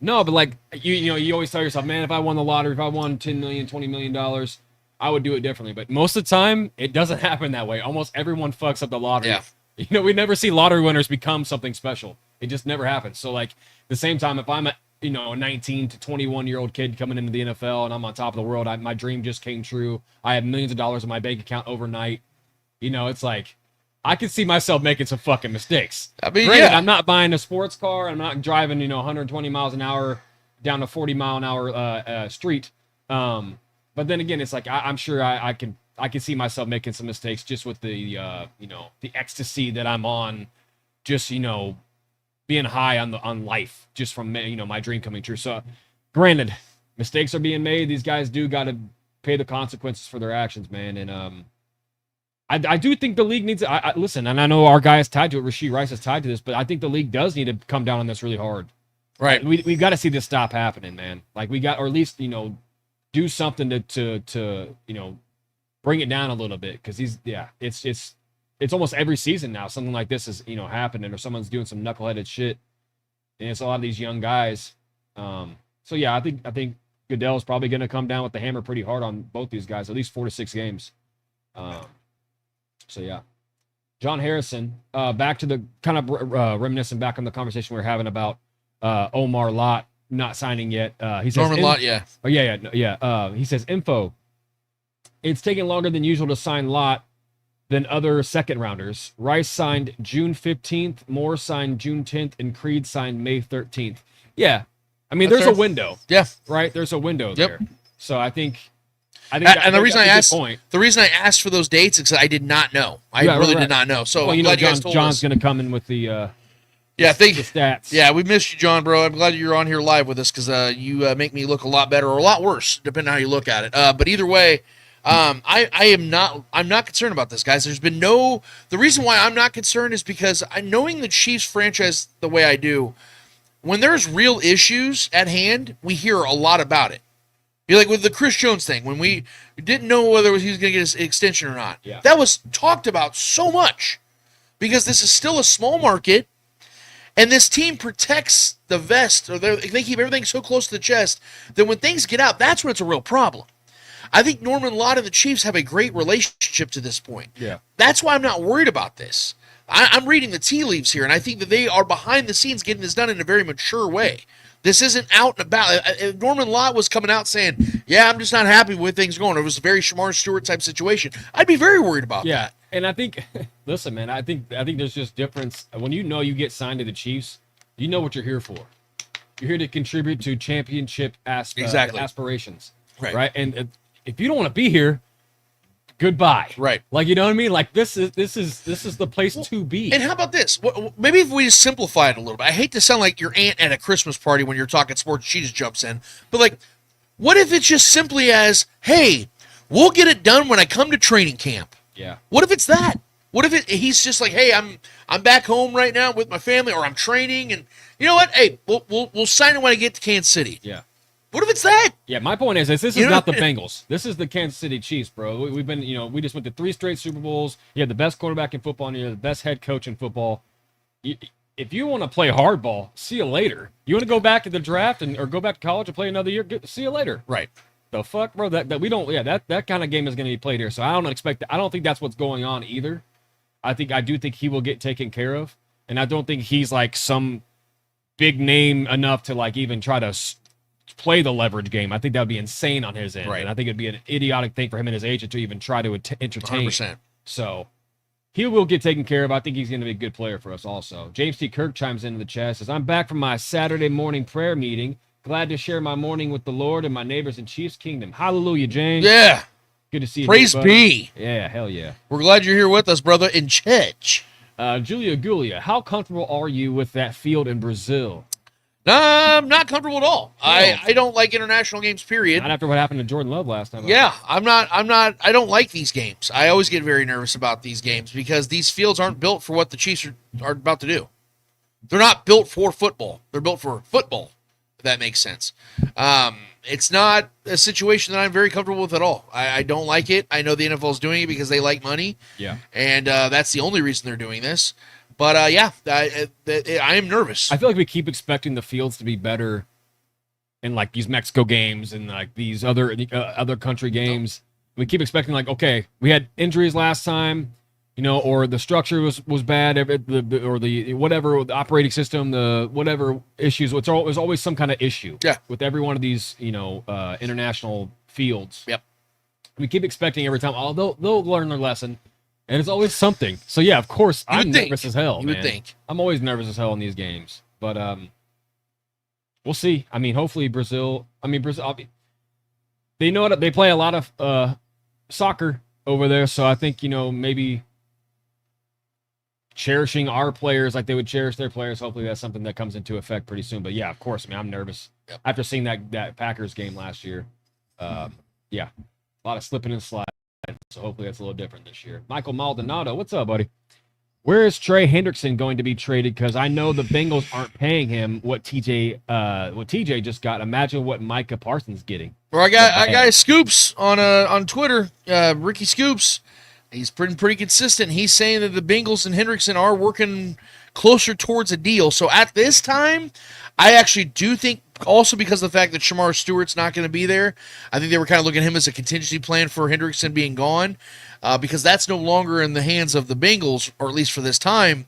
No, but you always tell yourself, man, if I won the lottery, if I won $10 million, $20 million, I would do it differently. But most of the time, it doesn't happen that way. Almost everyone fucks up the lottery. Yeah. We never see lottery winners become something special. It just never happens. So at the same time, if I'm a 19 to 21-year-old kid coming into the NFL and I'm on top of the world, my dream just came true. I have millions of dollars in my bank account overnight. It's I could see myself making some fucking mistakes. I mean, Granted, yeah. I'm not buying a sports car. I'm not driving, 120 miles an hour down a 40-mile-an-hour street. But then again, it's I'm sure I can see myself making some mistakes just with the the ecstasy that I'm on, just being high on life, just from my dream coming true. So, granted, mistakes are being made. These guys do got to pay the consequences for their actions, man. And I do think the league needs to listen, and I know our guy is tied to it. Rashee Rice is tied to this, but I think the league does need to come down on this really hard. Right. We got to see this stop happening, man. We got, or at least do something to bring it down a little bit, because it's almost every season now something like this is happening, or someone's doing some knuckleheaded shit, and it's a lot of these young guys. So yeah, I think Goodell is probably going to come down with the hammer pretty hard on both these guys, at least 4 to 6 games. So yeah, John Harrison, back to the kind of reminiscing back on the conversation we were having about Omar Lott not signing yet. He says Norman Lott, yeah. Oh yeah. He says info. It's taking longer than usual to sign Lott than other second rounders. Rice signed June 15th, Moore signed June 10th, and Creed signed May 13th. Yeah, I mean, there's a window. Yeah, right. There's a window there. The reason I asked for those dates is because I did not know. I really did not know. So I'm glad John's going to come in with the the stats. Yeah, we missed you, John, bro. I'm glad you're on here live with us, because you make me look a lot better or a lot worse, depending on how you look at it. But either way, I'm not concerned about this, guys. There's been the reason why I'm not concerned is because knowing the Chiefs franchise the way I do, when there's real issues at hand, we hear a lot about it. Be like with the Chris Jones thing, when we didn't know whether he was going to get his extension or not. Yeah. That was talked about so much, because this is still a small market, and this team protects the vest, or they keep everything so close to the chest that when things get out, that's when it's a real problem. I think Norman Lott and the Chiefs have a great relationship to this point. Yeah. That's why I'm not worried about this. I'm reading the tea leaves here, and I think that they are behind the scenes getting this done in a very mature way. This isn't out and about. If Norman Lott was coming out saying, yeah, I'm just not happy with things going, it was a very Shamar Stewart type situation, I'd be very worried about that. And I think, listen, man, I think there's just difference. When you get signed to the Chiefs, you know what you're here for. You're here to contribute to championship aspirations. Right. And if you don't want to be here, goodbye. Right. You know what I mean? This is the place to be. And how about this? Maybe if we just simplify it a little bit. I hate to sound like your aunt at a Christmas party when you're talking sports, she just jumps in. But what if it's just simply as, hey, we'll get it done when I come to training camp? Yeah. What if it's that? What if he's just like, hey, I'm back home right now with my family, or I'm training, and you know what? Hey, we'll sign it when I get to Kansas City. Yeah. What if it's that? Yeah, my point is this is not the Bengals. This is the Kansas City Chiefs, bro. We've been, we just went to 3 straight Super Bowls. You have the best quarterback in football, and you're the best head coach in football. If you want to play hardball, see you later. You want to go back to the draft or go back to college and play another year, see you later. Right. The fuck, bro? That we don't. Yeah, that kind of game is going to be played here. So I don't expect. I don't think that's what's going on either. I do think he will get taken care of, and I don't think he's some big name enough to even try to play the leverage game. I think that would be insane on his end. Right. And I think it'd be an idiotic thing for him and his agent to even try to entertain. 100%. So he will get taken care of. I think he's going to be a good player for us also. James T. Kirk chimes into the chat, says, I'm back from my Saturday morning prayer meeting. Glad to share my morning with the Lord and my neighbors in Chiefs Kingdom. Hallelujah, James. Yeah. Good to see you. Praise be. Yeah, hell yeah. We're glad you're here with us, brother, in church. Julia Gulia, how comfortable are you with that field in Brazil? I'm not comfortable at all. I don't like international games, period. Not after what happened to Jordan Love last time. Yeah, I don't like these games. I always get very nervous about these games because these fields aren't built for what the Chiefs are about to do. They're not built for football. They're built for football, if that makes sense. It's not a situation that I'm very comfortable with at all. I don't like it. I know the NFL is doing it because they like money. Yeah. And that's the only reason they're doing this. But, I am nervous. I feel like we keep expecting the fields to be better in, like, these Mexico games and, like, these other country games. We keep expecting, like, okay, we had injuries last time, you know, or the structure was bad, or the whatever, the operating system, the whatever issues. There's always some kind of issue with every one of these, you know, international fields. Yep. We keep expecting every time, they'll learn their lesson. And it's always something. So, yeah, of course, I'm nervous as hell, man. You would think. I'm always nervous as hell in these games. But we'll see. I mean, hopefully Brazil, they know they play a lot of soccer over there. So I think, you know, maybe cherishing our players like they would cherish their players. Hopefully that's something that comes into effect pretty soon. But, yeah, of course, I'm nervous. Yep. After seeing that Packers game last year. Yeah, a lot of slipping and sliding. So hopefully that's a little different this year. Michael Maldonado, what's up, buddy? Where is Trey Hendrickson going to be traded? Because I know the Bengals aren't paying him what TJ just got. Imagine what Micah Parsons getting. Well, I got Scoops on Twitter. Ricky Scoops. He's pretty consistent. He's saying that the Bengals and Hendrickson are working closer towards a deal. So at this time, I actually do think, also because of the fact that Shamar Stewart's not going to be there, I think they were kind of looking at him as a contingency plan for Hendrickson being gone, because that's no longer in the hands of the Bengals, or at least for this time.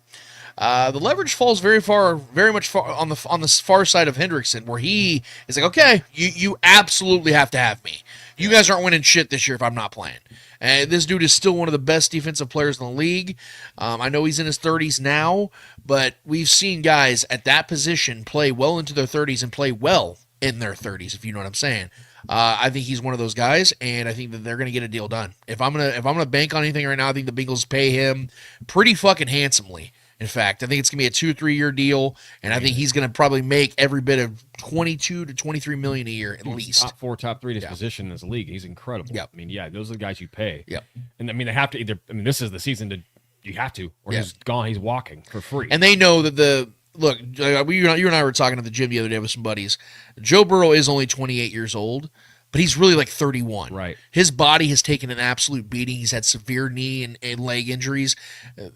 The leverage falls very much on the far side of Hendrickson, where he is like, okay, you absolutely have to have me. You guys aren't winning shit this year if I'm not playing. And this dude is still one of the best defensive players in the league. I know he's in his 30s now, but we've seen guys at that position play well into their 30s and play well in their 30s, if you know what I'm saying. I think he's one of those guys, and I think that they're gonna get a deal done. If I'm gonna bank on anything right now, I think the Bengals pay him pretty fucking handsomely. In fact, I think it's going to be a 2-3 year deal, and I think he's going to probably make every bit of $22 to $23 million a year at least. Top 4, top 3 disposition in this league. He's incredible. Yep. I mean, yeah, those are the guys you pay. Yep. And I mean, they have to either. I mean, this is the season you have to, or he's gone. He's walking for free. And they know that look. You and I were talking at the gym the other day with some buddies. Joe Burrow is only 28 years old. But he's really like 31. Right. His body has taken an absolute beating. He's had severe knee and leg injuries.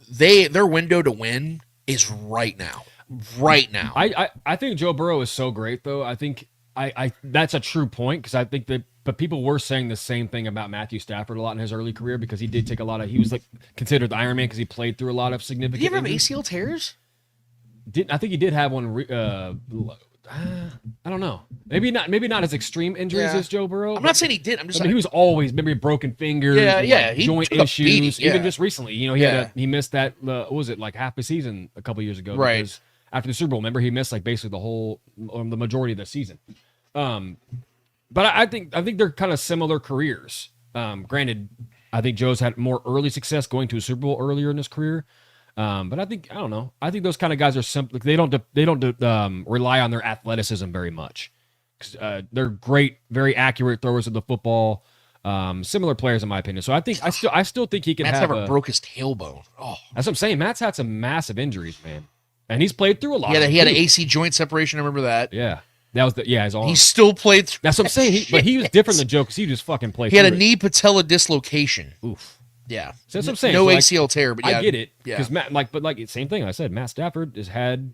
Their window to win is right now. Right now. I think Joe Burrow is so great, though. I think I that's a true point, because I think that, but people were saying the same thing about Matthew Stafford a lot in his early career, because he did take he was like considered the Iron Man because he played through a lot of significant. Did he ever have injuries. ACL tears? I think he did have one. I don't know. Maybe not as extreme injuries as Joe Burrow. I'm not saying he did. I'm just saying he was always maybe a broken finger, joint issues. Even just recently, you know, he missed that. What was it, like half the season a couple years ago? Right. Because after the Super Bowl, remember, he missed like basically the majority of the season. But I think they're kind of similar careers. Granted, I think Joe's had more early success going to a Super Bowl earlier in his career. But I don't know. I think those kind of guys are simple. They don't rely on their athleticism very much. 'Cause, they're great, very accurate throwers of the football. Similar players in my opinion. So I still think he can Matt's have never broke his tailbone. Oh, that's what I'm saying. Matt's had some massive injuries, man, and he's played through a lot. Yeah, he had an AC joint separation. I remember that. Yeah, that was his arm. He still played through. That's what I'm saying. But he was different than Joe, because he just fucking played. He had a through knee patella dislocation. Oof. Yeah, so that's what I'm saying. No so ACL tear, but yeah, I get it. Yeah, because Matt, same thing. I said Matt Stafford has had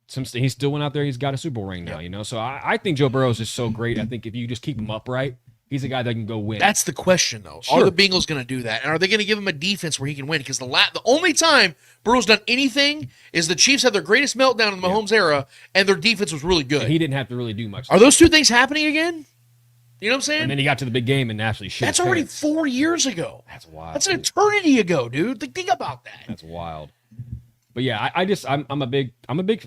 some. He still went out there. He's got a Super Bowl ring now. You know, so I think Joe Burrow is just so great. I think if you just keep him upright, he's a guy that can go win. That's the question, though. Sure. Are the Bengals going to do that, and are they going to give him a defense where he can win? Because the only time Burrow's done anything is the Chiefs had their greatest meltdown in the Mahomes era, and their defense was really good. And he didn't have to really do much. Are those two things happening again? You know what I'm saying? And then he got to the big game and actually shit. That's already 4 years ago. That's wild. That's an eternity ago, dude. Think about that. That's wild. But yeah, I'm a big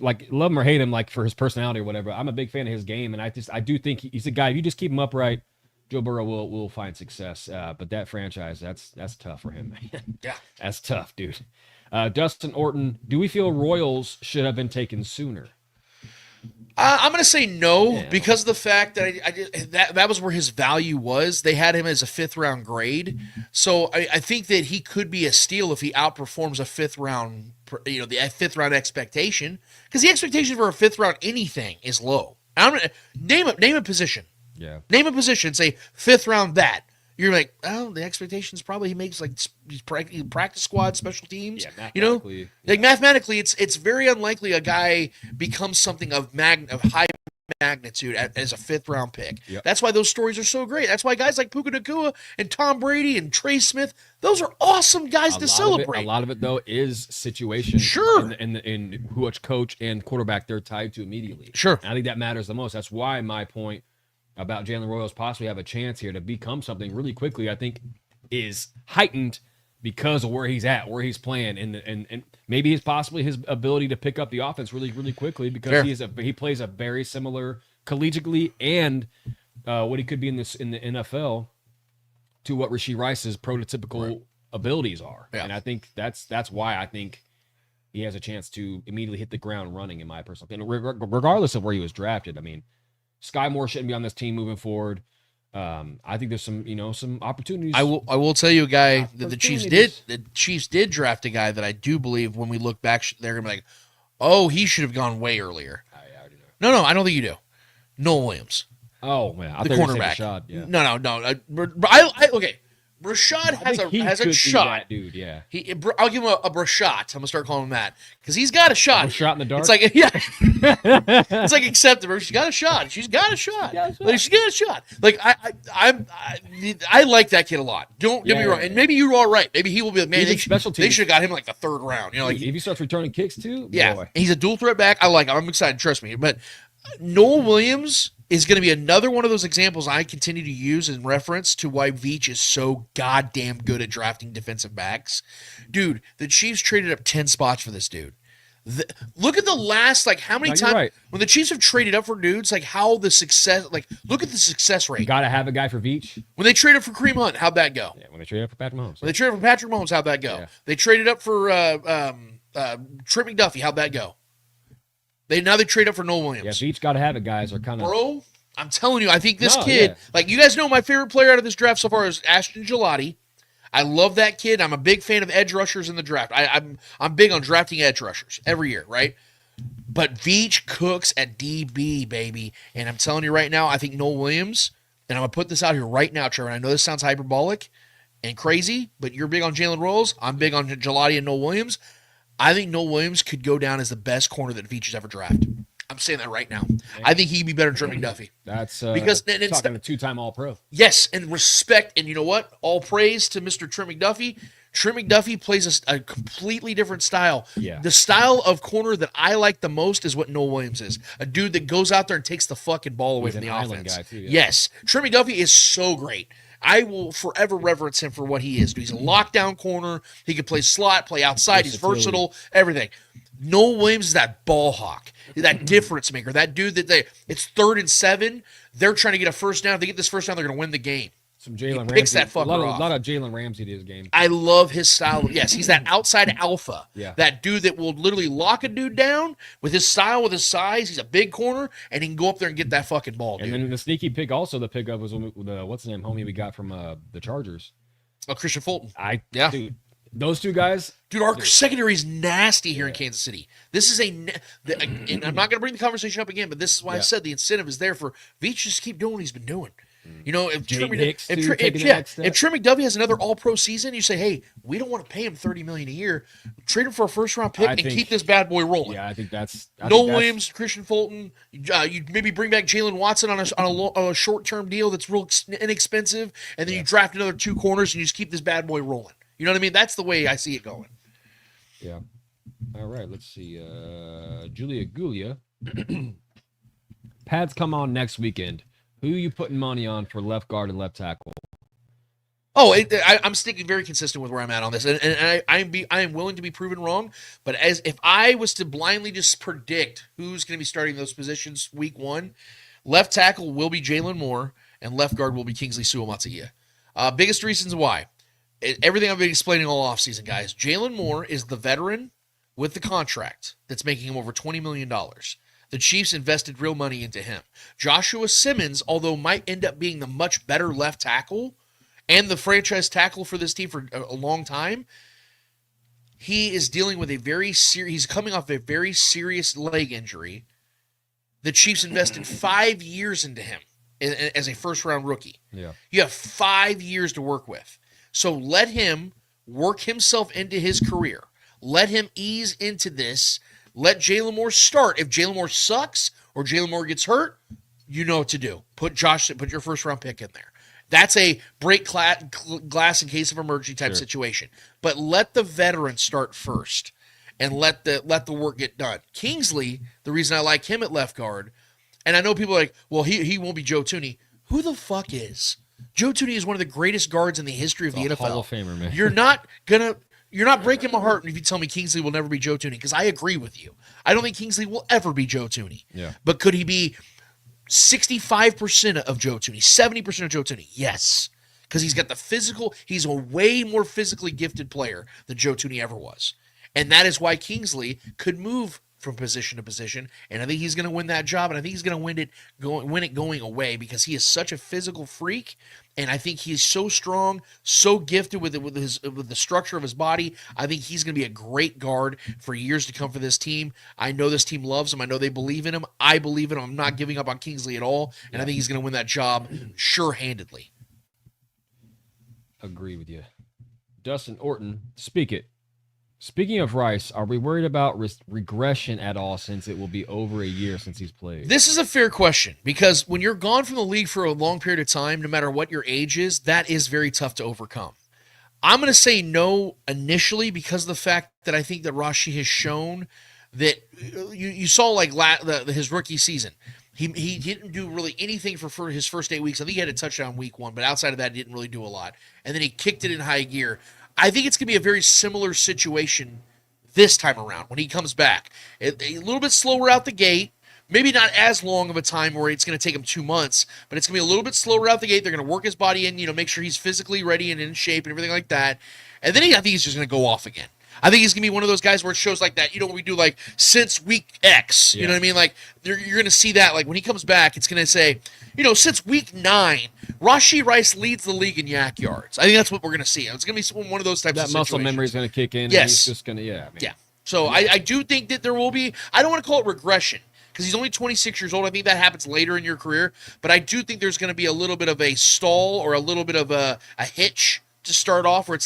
like, love him or hate him, like for his personality or whatever. I'm a big fan of his game, and I do think he's a guy. If you just keep him upright, Joe Burrow will find success. But that franchise, that's tough for him, man. Yeah, that's tough, dude. Dustin Orton, do we feel Royals should have been taken sooner? I'm going to say no Yeah. because of the fact that that was where his value was. They had him as a 5th round grade, so I think that he could be a steal if he outperforms a 5th round, the 5th round expectation, because the expectation for a 5th round anything is low. Name a position. Yeah. Name a position. Say 5th round that. You're like, oh, the expectation is probably he makes like practice squad, special teams. Yeah, mathematically, like mathematically, it's very unlikely a guy becomes something of high magnitude as a 5th round pick. Yep. That's why those stories are so great. That's why guys like Puka Nacua and Tom Brady and Trey Smith, those are awesome guys to celebrate. A lot of it though is situation. Sure. And which coach and quarterback they're tied to immediately. Sure. And I think that matters the most. That's why my point about Jalen Royals possibly have a chance here to become something really quickly, I think, is heightened because of where he's at, where he's playing, and maybe his ability to pick up the offense really, really quickly because he plays a very similar collegiately and what he could be in the NFL to what Rashee Rice's prototypical abilities are. Yeah. And I think that's why I think he has a chance to immediately hit the ground running, in my personal opinion, regardless of where he was drafted. I mean, Sky Moore shouldn't be on this team moving forward. I think there's some opportunities. I will tell you a guy that the Chiefs did. The Chiefs did draft a guy that I do believe when we look back, they're gonna be like, oh, he should have gone way earlier. I already know. No, I don't think you do. Noel Williams, Oh man, the cornerback. Rashad, yeah. No. Okay. Rashad has a shot. That dude, yeah. I'll give him a Rashad. I'm gonna start calling him that because he's got a shot. A shot in the dark. It's like it's like acceptable. She's got a shot. She's got a shot. Like, she's got a shot. Like I like that kid a lot. Don't get me wrong. And maybe you are right. Maybe he will be. Man, they should have got him like the 3rd round. Like if he starts returning kicks too. Yeah, boy. he's a dual threat back. I like him. I'm excited. Trust me. But Noel Williams is going to be another one of those examples I continue to use in reference to why Veach is so goddamn good at drafting defensive backs. Dude, the Chiefs traded up 10 spots for this dude. Look at the last, how many times when the Chiefs have traded up for dudes, how the success, look at the success rate. You got to have a guy for Veach. When they traded up for Kareem Hunt, how'd that go? Yeah, when they traded up for Patrick Mahomes. When they traded up for Patrick Mahomes, how'd that go? Yeah. They traded up for Trent McDuffie, how'd that go? Now they trade up for Noel Williams. Yeah, Veach got to have it, guys. Are kind of. Bro, I'm telling you, I think this kid, you guys know my favorite player out of this draft so far is Ashton Ghillotti. I love that kid. I'm a big fan of edge rushers in the draft. I'm big on drafting edge rushers every year, right? But Veach cooks at DB, baby. And I'm telling you right now, I think Noel Williams, and I'm going to put this out here right now, Trevor, and I know this sounds hyperbolic and crazy, but you're big on Jalen Royals. I'm big on Ghillotti and Noel Williams. I think Noel Williams could go down as the best corner that Veach has ever drafted. I'm saying that right now. I think he'd be better than Trent McDuffie. That's because talking a 2-time All-Pro. Yes, and respect, and you know what? All praise to Mr. Trent McDuffie. Trent McDuffie plays a completely different style. Yeah. The style of corner that I like the most is what Noel Williams is. A dude that goes out there and takes the fucking ball away from the offense. Guy too, yeah. Yes. Trent McDuffie is so great. I will forever reverence him for what he is. He's a lockdown corner. He can play slot, play outside. He's versatile, everything. Noel Williams is that ball hawk, that difference maker, that dude that it's 3rd and 7. They're trying to get a first down. If they get this first down, they're going to win the game. Some Jalen Ramsey. Picks that fucker a off. lot of Jalen Ramsey to his game. I love his style. Yes, he's that outside alpha. Yeah. That dude that will literally lock a dude down with his style, with his size. He's a big corner, and he can go up there and get that fucking ball, dude. And then the sneaky pick also, the pickup was what's the name, homie we got from the Chargers. Oh, Christian Fulton. Dude, those two guys. Dude, our secondary is nasty here in Kansas City. This is and I'm not going to bring the conversation up again, but this is why I said the incentive is there for Veach to just keep doing what he's been doing. You know, if Trent McDuffie has another All-Pro season, you say, hey, we don't want to pay him $30 million a year. Trade him for a first-round pick and keep this bad boy rolling. Yeah, I think that's Noel Williams, Christian Fulton. You maybe bring back Jalen Watson on a short-term deal that's real inexpensive, and then you draft another 2 corners and you just keep this bad boy rolling. You know what I mean? That's the way I see it going. Yeah. All right, let's see. Julia Gulia. Pads come on next weekend. Who are you putting money on for left guard and left tackle? Oh, I'm sticking very consistent with where I'm at on this, and I am willing to be proven wrong. But if I was to blindly just predict who's going to be starting those positions week 1, left tackle will be Jalen Moore, and left guard will be Kingsley Suamataia. Biggest reasons why. Everything I've been explaining all offseason, guys. Jalen Moore is the veteran with the contract that's making him over $20 million. The Chiefs invested real money into him. Joshua Simmons, although might end up being the much better left tackle and the franchise tackle for this team for a long time, he is dealing with he's coming off a very serious leg injury. The Chiefs invested 5 years into him as a first-round rookie. Yeah. You have 5 years to work with. So let him work himself into his career. Let him ease into this. Let Jalen Moore start. If Jalen Moore sucks or Jalen Moore gets hurt, you know what to do. Put your first-round pick in there. That's a break glass in case of emergency type situation. But let the veteran start first and let the work get done. Kingsley, the reason I like him at left guard, and I know people are like, well, he won't be Joe Thuney. Who the fuck is? Joe Thuney is one of the greatest guards in the history of the NFL. Hall of Famer, man. You're not breaking my heart if you tell me Kingsley will never be Joe Thuney, because I agree with you. I don't think Kingsley will ever be Joe Thuney. Yeah. But could he be 65% of Joe Thuney, 70% of Joe Thuney? Yes. Because he's got the physical, he's a way more physically gifted player than Joe Thuney ever was. And that is why Kingsley could move from position to position, and I think he's going to win that job, and I think he's going to win it going away, because he is such a physical freak, and I think he's so strong, so gifted with the structure of his body. I think he's going to be a great guard for years to come for this team. I know this team loves him. I know they believe in him. I believe in him. I'm not giving up on Kingsley at all, and I think he's going to win that job sure-handedly. Agree with you. Dustin Orton, Speaking of Rice, are we worried about regression at all, since it will be over a year since he's played? This is a fair question, because when you're gone from the league for a long period of time, no matter what your age is, that is very tough to overcome. I'm going to say no initially, because of the fact that I think that Rashee has shown that you saw like his rookie season. He didn't do really anything for his first 8 weeks. I think he had a touchdown week 1, but outside of that, he didn't really do a lot. And then he kicked it in high gear. I think it's going to be a very similar situation this time around when he comes back. A little bit slower out the gate, maybe not as long of a time where it's going to take him 2 months, but it's going to be a little bit slower out the gate. They're going to work his body in, make sure he's physically ready and in shape and everything like that. And then I think he's just going to go off again. I think he's going to be one of those guys where it shows like that, when we do like since week X, you know what I mean? Like you're going to see that, like when he comes back, it's going to say, since week 9, Rashee Rice leads the league in yak yards. I think that's what we're going to see. It's going to be one of those types of situations. That muscle memory is going to kick in. Yes. And he's just going to, yeah. So I do think that there will be, I don't want to call it regression, because he's only 26 years old. I think that happens later in your career. But I do think there's going to be a little bit of a stall or a little bit of a hitch to start off, where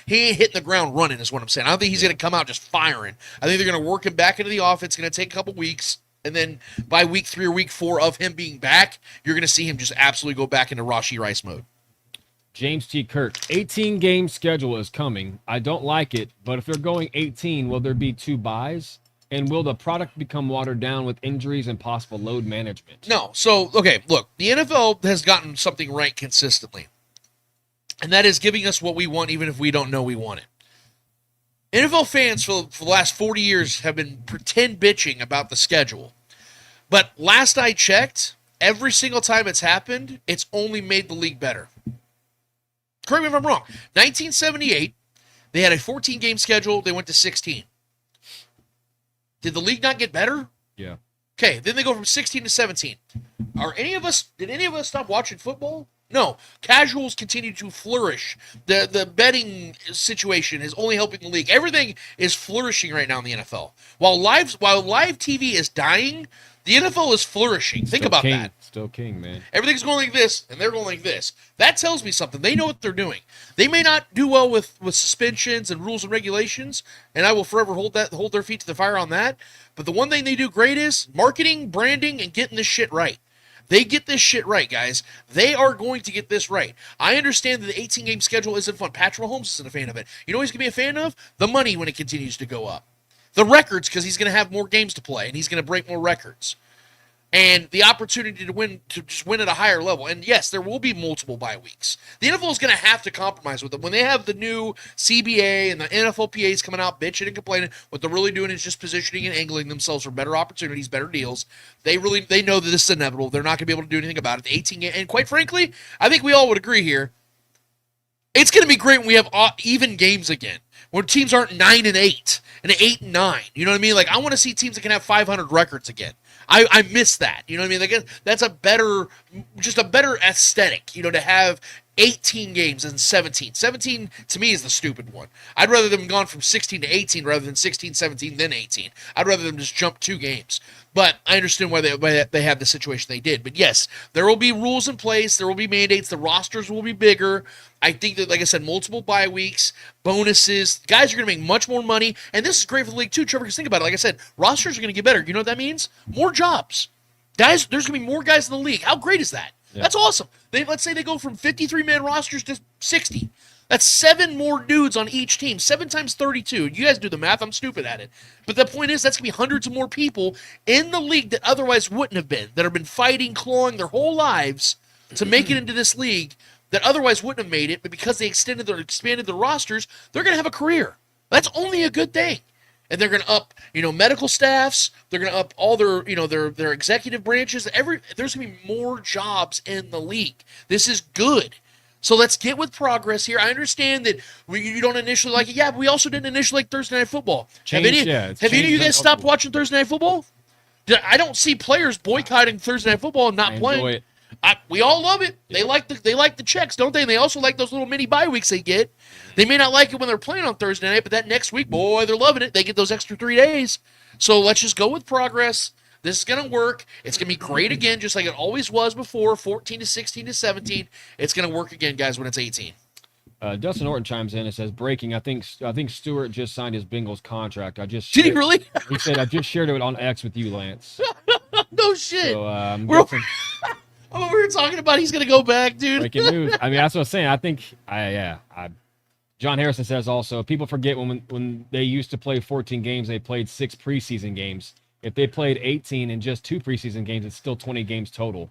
he ain't hitting the ground running, is what I'm saying. I don't think he's going to come out just firing. I think they're going to work him back into the offense. It's going to take a couple weeks. And then by week 3 or week 4 of him being back, you're going to see him just absolutely go back into Rashee Rice mode. James T. Kirk, 18-game schedule is coming. I don't like it, but if they're going 18, will there be 2 buys? And will the product become watered down with injuries and possible load management? No. So, okay, look, the NFL has gotten something right consistently. And that is giving us what we want, even if we don't know we want it. NFL fans for the last 40 years have been pretend bitching about the schedule. But last I checked, every single time it's happened, it's only made the league better. Correct me if I'm wrong. 1978, they had a 14-game schedule. They went to 16. Did the league not get better? Yeah. Okay, then they go from 16 to 17. Did any of us stop watching football? No, casuals continue to flourish. The betting situation is only helping the league. Everything is flourishing right now in the NFL. While live TV is dying, the NFL is flourishing. Think about that. Still king, man. Everything's going like this, and they're going like this. That tells me something. They know what they're doing. They may not do well with suspensions and rules and regulations, and I will forever hold their feet to the fire on that. But the one thing they do great is marketing, branding, and getting this shit right. They get this shit right, guys. They are going to get this right. I understand that the 18-game schedule isn't fun. Patrick Mahomes isn't a fan of it. You know what he's going to be a fan of? The money when it continues to go up. The records, because he's going to have more games to play, and he's going to break more records. And the opportunity to just win at a higher level. And yes, there will be multiple bye weeks. The NFL is going to have to compromise with it. When they have the new CBA and the NFLPAs coming out bitching and complaining, what they're really doing is just positioning and angling themselves for better opportunities, better deals. They know that this is inevitable. They're not going to be able to do anything about it. The 18 game, and quite frankly, I think we all would agree here, it's going to be great when we have even games again, when teams aren't 9-8 and 8-9. You know what I mean? Like, I want to see teams that can have 500 records again. I miss that. You know what I mean? Like that's just a better aesthetic. You know, to have 18 games than 17. 17 to me is the stupid one. I'd rather them gone from 16 to 18 rather than 16, 17, then 18. I'd rather them just jump 2 games. But I understand why they have the situation they did. But yes, there will be rules in place. There will be mandates. The rosters will be bigger. I think that, like I said, multiple bye weeks, bonuses. Guys are going to make much more money. And this is great for the league too, Trevor, because think about it. Like I said, rosters are going to get better. You know what that means? More jobs. Guys, there's going to be more guys in the league. How great is that? Yeah. That's awesome. Let's say they go from 53-man rosters to 60. That's 7 more dudes on each team. 7 times 32. You guys do the math. I'm stupid at it. But the point is, that's going to be hundreds of more people in the league that otherwise wouldn't have been, that have been fighting, clawing their whole lives to make it into this league that otherwise wouldn't have made it, but because they expanded their rosters, they're going to have a career. That's only a good thing. And they're going to up, medical staffs. They're going to up all their, their executive branches. There's going to be more jobs in the league. This is good. So let's get with progress here. I understand that you don't initially like it. Yeah, but we also didn't initially like Thursday Night Football. Have any of you guys stopped watching Thursday Night Football? I don't see players boycotting Thursday Night Football and not playing. We all love it. They like the checks, don't they? And they also like those little mini bye weeks they get. They may not like it when they're playing on Thursday night, but that next week, boy, they're loving it. They get those extra 3 days. So let's just go with progress. This is going to work. It's going to be great again, just like it always was before, 14 to 16 to 17. It's going to work again, guys, when it's 18. Dustin Norton chimes in and says, breaking, I think Stewart just signed his Bengals contract. Did he really? He said, I just shared it on X with you, Lance. No shit. So, we're over here talking about he's going to go back, dude. Breaking news. I mean, that's what I'm saying. I think, John Harrison says also, people forget when they used to play 14 games, they played 6 preseason games. If they played 18 in just 2 preseason games, it's still 20 games total.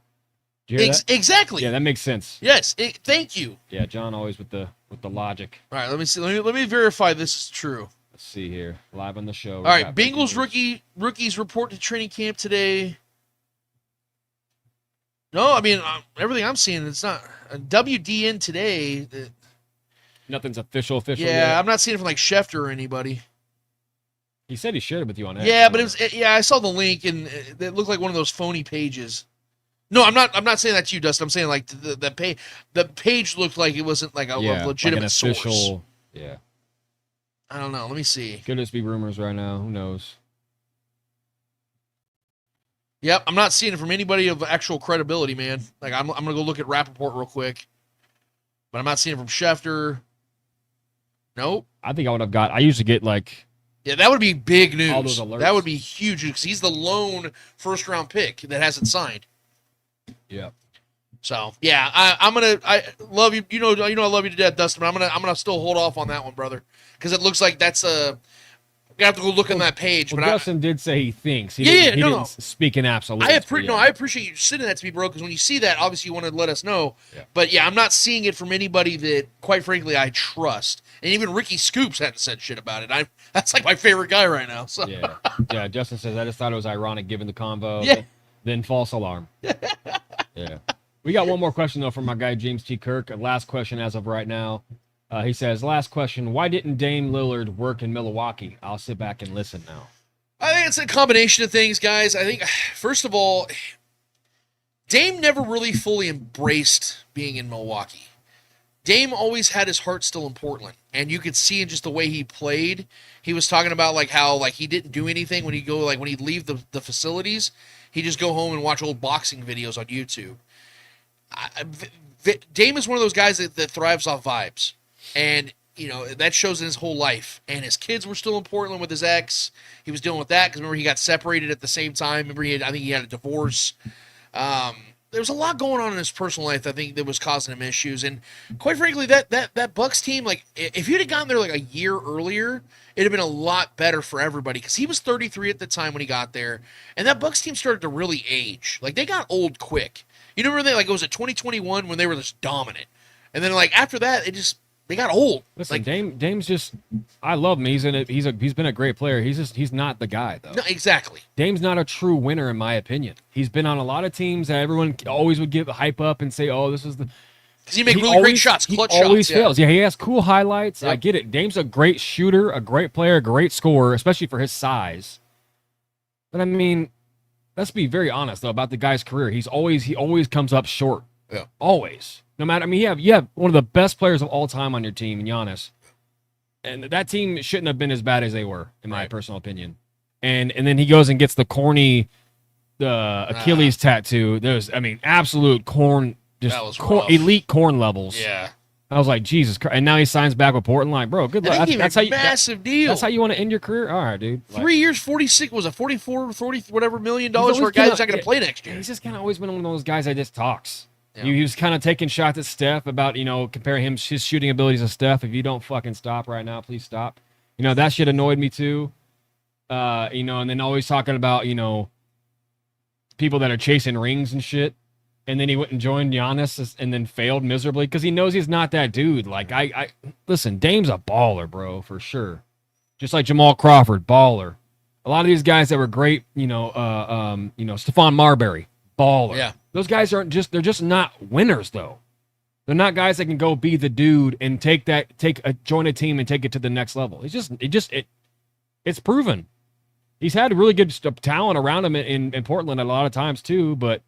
Did you hear that? Exactly. Yeah, that makes sense. Yes. Thank you. Yeah, John always with the logic. All right, let me see. Let me verify this is true. Let's see here. Live on the show. All right, Bengals rookies report to training camp today. No, I mean, everything I'm seeing, it's not. WDN today. Nothing's official Yeah, yet. I'm not seeing it from like Schefter or anybody. He said he shared it with you on X. Yeah, but I saw the link and it looked like one of those phony pages. No, I'm not saying that to you, Dustin. I'm saying like the page looked like it wasn't like a legitimate like an official source. Yeah. I don't know. Let me see. Could just be rumors right now. Who knows? Yep, I'm not seeing it from anybody of actual credibility, man. Like I'm gonna go look at Rappaport real quick, but I'm not seeing it from Schefter. Nope. I think I would have got. I usually get like. Yeah, that would be big news. All those alerts. That would be huge because he's the lone first-round pick that hasn't signed. Yeah. So yeah, I love you. You know I love you to death, Dustin. But I'm gonna still hold off on that one, brother, because it looks like that's a. You have to go look on that page. Well, but Dustin did say he thinks. He didn't speak in absolute. I appreciate you sending that to me, bro, because when you see that, obviously you want to let us know. Yeah. But yeah, I'm not seeing it from anybody that, quite frankly, I trust. And even Ricky Scoops hadn't said shit about it. That's like my favorite guy right now. So. Yeah. Justin says, I just thought it was ironic given the convo. Yeah. Then false alarm. Yeah. We got one more question, though, from my guy, James T. Kirk. Last question as of right now. He says, last question, why didn't Dame Lillard work in Milwaukee? I'll sit back and listen now. I think it's a combination of things, guys. I think, first of all, Dame never really fully embraced being in Milwaukee. Dame always had his heart still in Portland, and you could see in just the way he played. He was talking about like how like he didn't do anything when he'd leave the facilities. He'd just go home and watch old boxing videos on YouTube. Dame is one of those guys that thrives off vibes. And, that shows in his whole life. And his kids were still in Portland with his ex. He was dealing with that because, remember, he got separated at the same time. Remember, I think he had a divorce. There was a lot going on in his personal life, I think, that was causing him issues. And, quite frankly, that Bucks team, like, if you'd have gotten there, like, a year earlier, it'd have been a lot better for everybody because he was 33 at the time when he got there. And that Bucks team started to really age. Like, they got old quick. You remember, it was at 2021 when they were just dominant. And then, like, after that, they got old. Listen, Dame's just. I love him. He's been a great player. He's not the guy though. No, exactly. Dame's not a true winner in my opinion. He's been on a lot of teams that everyone always would give hype up and say, "Oh, this is the." Because he makes really great shots, clutch shots. He always fails. Yeah, he has cool highlights. Yep. I get it. Dame's a great shooter, a great player, a great scorer, especially for his size. But I mean, let's be very honest though about the guy's career. He always comes up short. Yeah. Always. No matter, I mean, you have one of the best players of all time on your team, Giannis. And that team shouldn't have been as bad as they were, in my personal opinion. And then he goes and gets the corny Achilles tattoo. There's, I mean, absolute corn, just elite corn levels. Yeah. I was like, Jesus Christ. And now he signs back with Portland. Like, bro, good luck. That's how you, massive deal. That's how you want to end your career? All right, dude. 3 years, 46, was it 44, 40, whatever $1 million for a guy that's not going to play next year. He's just kind of always been one of those guys that just talks. Yeah. He was kind of taking shots at Steph about, comparing his shooting abilities to Steph. If you don't fucking stop right now, please stop. That shit annoyed me too. And then always talking about, people that are chasing rings and shit. And then he went and joined Giannis and then failed miserably because he knows he's not that dude. Like, I listen, Dame's a baller, bro, for sure. Just like Jamal Crawford, baller. A lot of these guys that were great, Stephon Marbury, baller. Yeah. Those guys they're just not winners, though. They're not guys that can go be the dude and join a team and take it to the next level. It's proven. He's had really good talent around him in Portland a lot of times too, but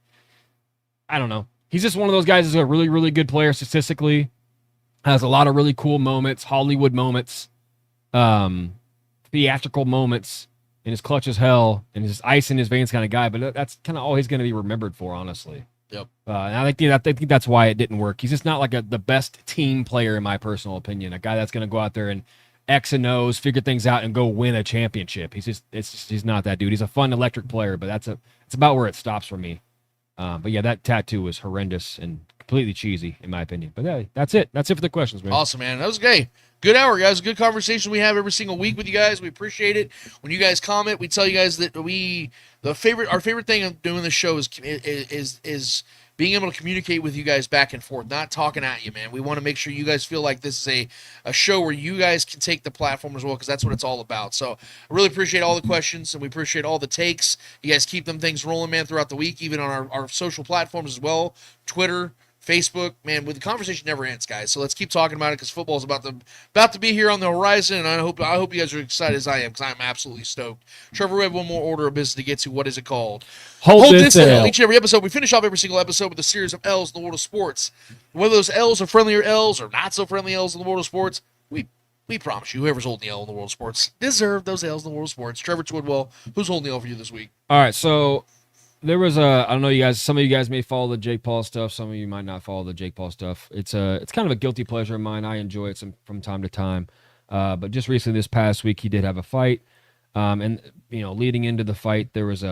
I don't know. He's just one of those guys who's a really, really good player statistically. Has a lot of really cool moments, Hollywood moments, theatrical moments, and his clutch as hell, and his ice in his veins kind of guy. But that's kind of all he's going to be remembered for, honestly. Yep. And I think that's why it didn't work. He's just not like the best team player, in my personal opinion. A guy that's going to go out there and X and O's, figure things out, and go win a championship. He's not that dude. He's a fun, electric player, but it's about where it stops for me. But yeah, that tattoo was horrendous and completely cheesy, in my opinion. But yeah, that's it. That's it for the questions, man. Awesome, man. That was great. Good hour, guys. Good conversation we have every single week with you guys. We appreciate it. When you guys comment, we tell you guys that our favorite thing of doing this show is being able to communicate with you guys back and forth, not talking at you, man. We want to make sure you guys feel like this is a show where you guys can take the platform as well, because that's what it's all about. So I really appreciate all the questions, and we appreciate all the takes. You guys keep them things rolling, man, throughout the week, even on our social platforms as well, Twitter, Facebook, man. The conversation never ends, guys. So let's keep talking about it, because football is about to be here on the horizon, and I hope you guys are excited as I am, because I'm absolutely stoked. Trevor, we have one more order of business to get to. What is it called? Hold this L. Each and every episode, we finish off every single episode with a series of L's in the world of sports. Whether those L's are friendlier L's or not so friendly L's in the world of sports, we promise you, whoever's holding the L in the world of sports deserve those L's in the world of sports. Trevor Twidwell, who's holding the L for you this week? All right, so there was I don't know, you guys. Some of you guys may follow the Jake Paul stuff. Some of you might not follow the Jake Paul stuff. It's kind of a guilty pleasure of mine. I enjoy it from time to time. But just recently, this past week, he did have a fight. And leading into the fight, there was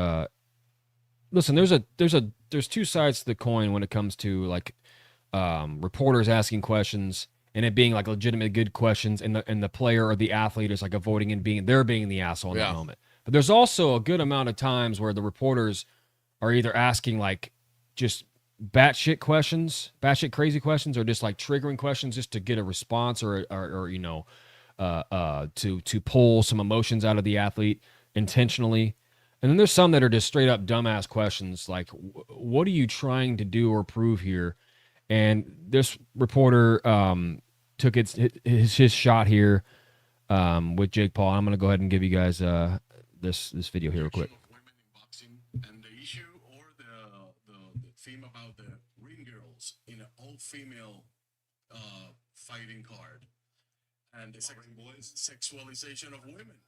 listen. There's two sides to the coin when it comes to like reporters asking questions and it being like legitimate good questions, and the player or the athlete is like avoiding and being the asshole in that moment. But there's also a good amount of times where the reporters are either asking like just batshit crazy questions, or just like triggering questions just to get a response or to pull some emotions out of the athlete intentionally. And then there's some that are just straight up dumbass questions like, what are you trying to do or prove here? And this reporter took his shot here with Jake Paul. I'm going to go ahead and give you guys this video here real quick. And the issue or the theme about the ring girls in an all-female fighting card and the sexualization of women.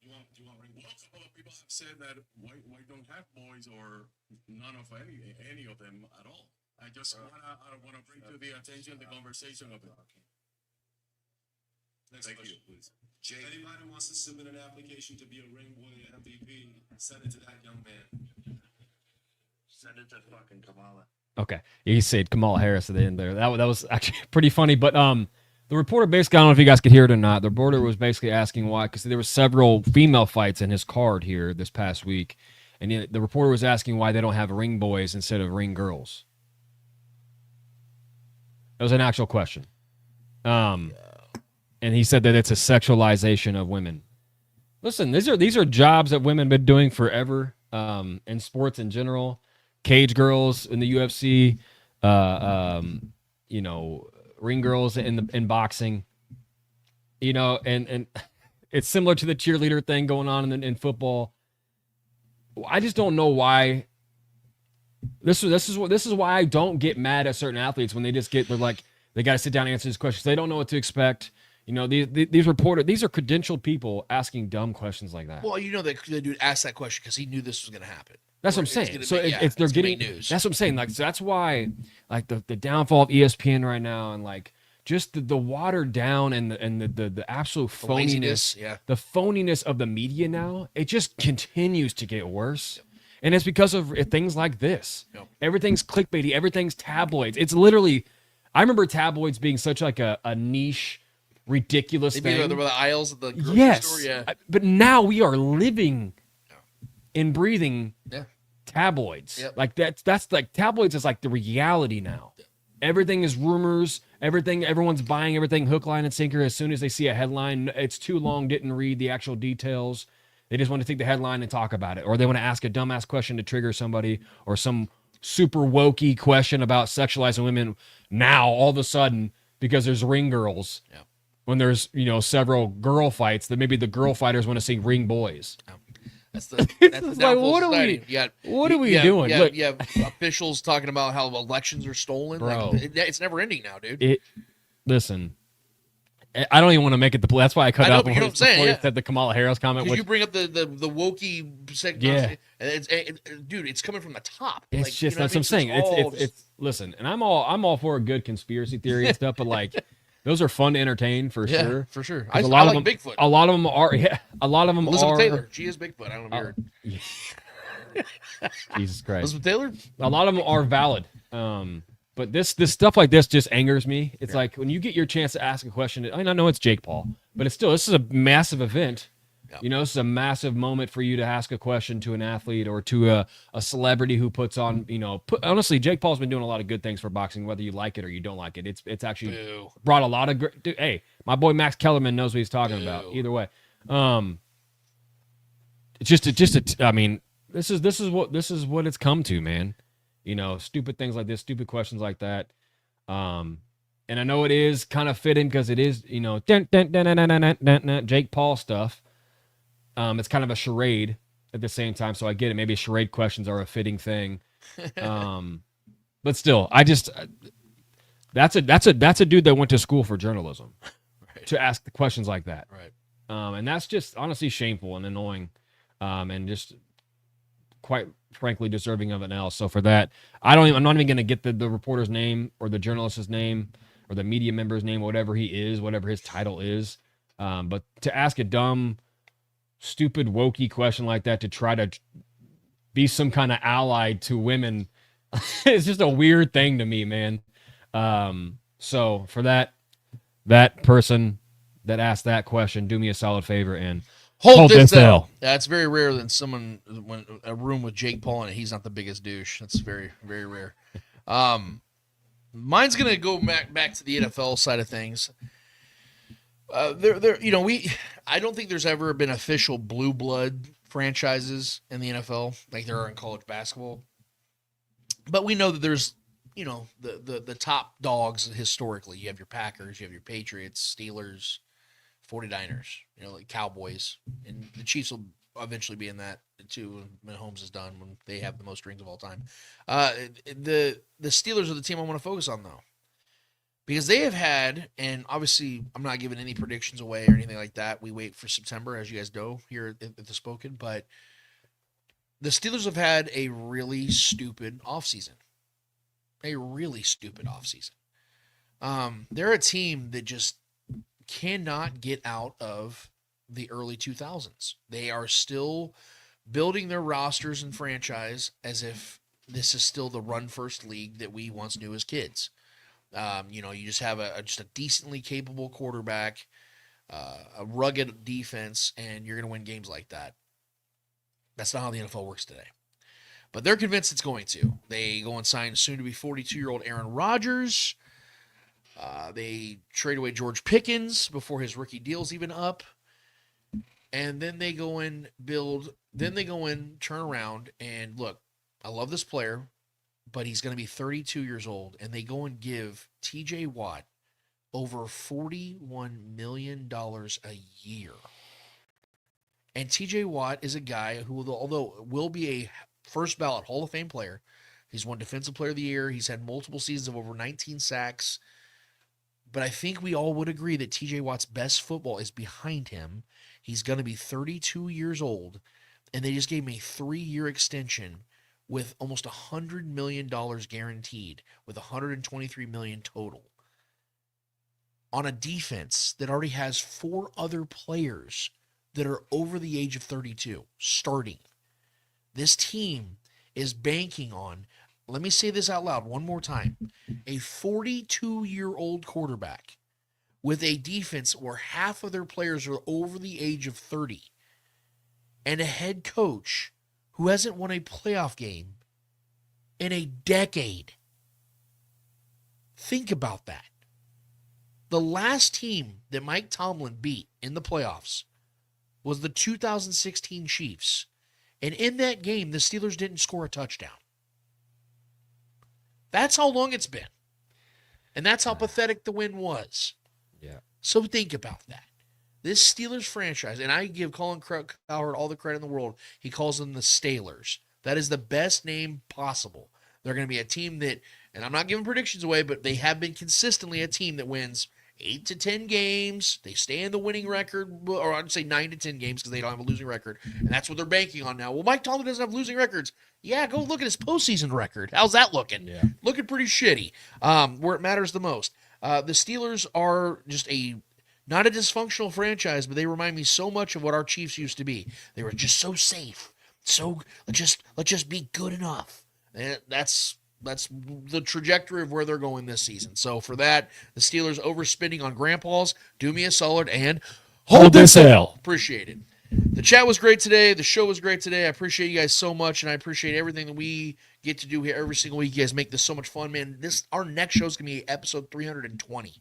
You want ring girls? Well, a couple of people have said that why don't have boys or none of any of them at all. I just wanna bring to the attention the conversation of it. Next question, please. Jake. If anybody wants to submit an application to be a ring boy MVP, send it to that young man. Send it to fucking Kamala. Okay, he said Kamala Harris at the end there. That was actually pretty funny. But the reporter basically, I don't know if you guys could hear it or not. The reporter was basically asking why, because there were several female fights in his card here this past week, and the reporter was asking why they don't have ring boys instead of ring girls. It was an actual question. And he said that it's a sexualization of women. Listen, these are jobs that women have been doing forever in sports in general. Cage girls in the UFC, ring girls in boxing. And it's similar to the cheerleader thing going on in football. I just don't know why. This is why I don't get mad at certain athletes when they're like they got to sit down and answer these questions. They don't know what to expect. You know, these reporters, these are credentialed people asking dumb questions like that. Well, the dude asked that question because he knew this was going to happen. That's what I'm saying. So they're getting news. That's what I'm saying. Like, so that's why, like the downfall of ESPN right now, and like just the watered down and the absolute phoniness, the phoniness of the media now. It just continues to get worse. Yep. And it's because of things like this. Yep. Everything's clickbaity. Everything's tabloids. It's literally, I remember tabloids being such like a niche, ridiculous thing. Maybe the aisles of the grocery store. Yeah. But now we are living and breathing tabloids. Yep. Like that's like tabloids is like the reality now. Yep. Everything is rumors. Everyone's buying everything hook, line, and sinker. As soon as they see a headline, it's too long, didn't read the actual details. They just want to take the headline and talk about it. Or they want to ask a dumbass question to trigger somebody, or some super wokey question about sexualizing women now all of a sudden because there's ring girls. Yeah. When there's, several girl fights, that maybe the girl fighters want to see ring boys. Yeah. That's the downfall like, of society. What are we doing? Look, you have officials talking about how elections are stolen. Bro, like, it's never ending now, dude. Listen, I don't even want to make it the. That's why I cut out before you said the Kamala Harris comment. Because you bring up the wokey segment. Yeah. Dude, it's coming from the top. It's just that's what I'm saying. It's listen, and I'm all for a good conspiracy theory and stuff, but like those are fun to entertain for sure. For sure. I like them, Bigfoot. A lot of them are. Yeah, a lot of them Elizabeth are. Taylor. She is Bigfoot. I don't know if you heard. Jesus Christ. Elizabeth Taylor. A lot of them are valid. But this stuff like this just angers me. It's like when you get your chance to ask a question. I know it's Jake Paul, but it's still, this is a massive event. Yep. This is a massive moment for you to ask a question to an athlete or to a celebrity who puts on, honestly, Jake Paul's been doing a lot of good things for boxing, whether you like it or you don't like it. It's actually brought a lot of great. Hey, my boy Max Kellerman knows what he's talking about. Either way, I mean, this is what it's come to, man. Stupid things like this, stupid questions like that. And I know it is kind of fitting because it is, Jake Paul stuff. It's kind of a charade at the same time, so I get it. Maybe charade questions are a fitting thing. But still, that's a dude that went to school for journalism to ask the questions like that. Right. And that's just honestly shameful and annoying. And just quite frankly deserving of an L. So for that, I'm not even going to get the reporter's name or the journalist's name or the media member's name, whatever he is, whatever his title is. But to ask a dumb, stupid, wokey question like that to try to be some kind of ally to women, it's just a weird thing to me, man. So for that person that asked that question, do me a solid favor and hold this L. That's very rare that someone when a room with Jake Paul in it, he's not the biggest douche. That's very, very rare. Mine's gonna go back to the NFL side of things. I don't think there's ever been official blue blood franchises in the NFL like there are in college basketball. But we know that there's, the top dogs historically. You have your Packers, you have your Patriots, Steelers, 49ers, like Cowboys, and the Chiefs will eventually be in that too when Mahomes is done, when they have the most rings of all time. The Steelers are the team I want to focus on though, because they have had, and obviously I'm not giving any predictions away or anything like that. We wait for September, as you guys know here at the Spoken, but the Steelers have had a really stupid offseason. They're a team that just cannot get out of the early 2000s. They are still building their rosters and franchise as if this is still the run first league that we once knew as kids. You just have a decently capable quarterback, a rugged defense, and you're going to win games like that. That's not how the NFL works today. But they're convinced it's going to. They go and sign soon-to-be 42-year-old Aaron Rodgers. They trade away George Pickens before his rookie deal's even up. And then they go and turn around, and look, I love this player, but he's going to be 32 years old. And they go and give TJ Watt over $41 million a year. And TJ Watt is a guy who, although will be a first ballot Hall of Fame player, he's won Defensive Player of the Year. He's had multiple seasons of over 19 sacks. But I think we all would agree that TJ Watt's best football is behind him. He's going to be 32 years old, and they just gave him a 3-year extension with almost $100 million guaranteed, with $123 million total, on a defense that already has 4 other players that are over the age of 32 starting. This team is banking on, let me say this out loud one more time, a 42-year-old quarterback with a defense where half of their players are over the age of 30, and a head coach who hasn't won a playoff game in a decade. Think about that. The last team that Mike Tomlin beat in the playoffs was the 2016 Chiefs. And in that game, the Steelers didn't score a touchdown. That's how long it's been. And that's how pathetic the win was. Yeah. So think about that. This Steelers franchise, and I give Colin Cowherd all the credit in the world, he calls them the Steelers. That is the best name possible. They're going to be a team that, and I'm not giving predictions away, but they have been consistently a team that wins 8 to 10 games. They stay in the winning record, or I'd say 9 to 10 games because they don't have a losing record. And that's what they're banking on now. Well, Mike Tomlin doesn't have losing records. Yeah, go look at his postseason record. How's that looking? Yeah. Looking pretty shitty, where it matters the most. The Steelers are just not a dysfunctional franchise, but they remind me so much of what our Chiefs used to be. They were just so safe. So let's just be good enough. And that's the trajectory of where they're going this season. So for that, the Steelers overspending on grandpas, do me a solid and hold this L. Appreciate it. The chat was great today. The show was great today. I appreciate you guys so much, and I appreciate everything that we get to do here every single week. You guys make this so much fun, man. Our next show is going to be episode 320.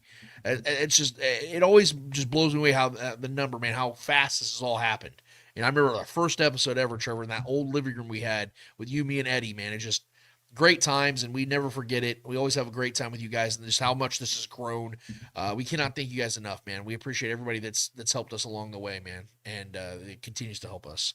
It always just blows me away how the number, man, how fast this has all happened. And I remember our first episode ever, Trevor, in that old living room we had with you, me, and Eddie, man. It's just great times, and we never forget it. We always have a great time with you guys, and just how much this has grown. We cannot thank you guys enough, man. We appreciate everybody that's helped us along the way, man, and it continues to help us.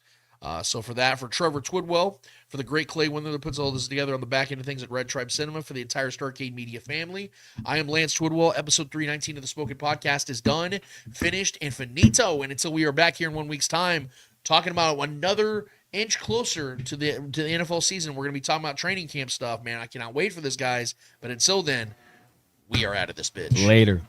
So for that, for Trevor Twidwell, for the great Clay Windler that puts all this together on the back end of things at Red Tribe Cinema, for the entire Starcade Media family, I am Lance Twidwell. Episode 319 of the Spoken Podcast is done, finished, and finito. And until we are back here in 1 week's time, talking about another inch closer to the NFL season, we're going to be talking about training camp stuff, man. I cannot wait for this, guys. But until then, we are out of this bitch. Later.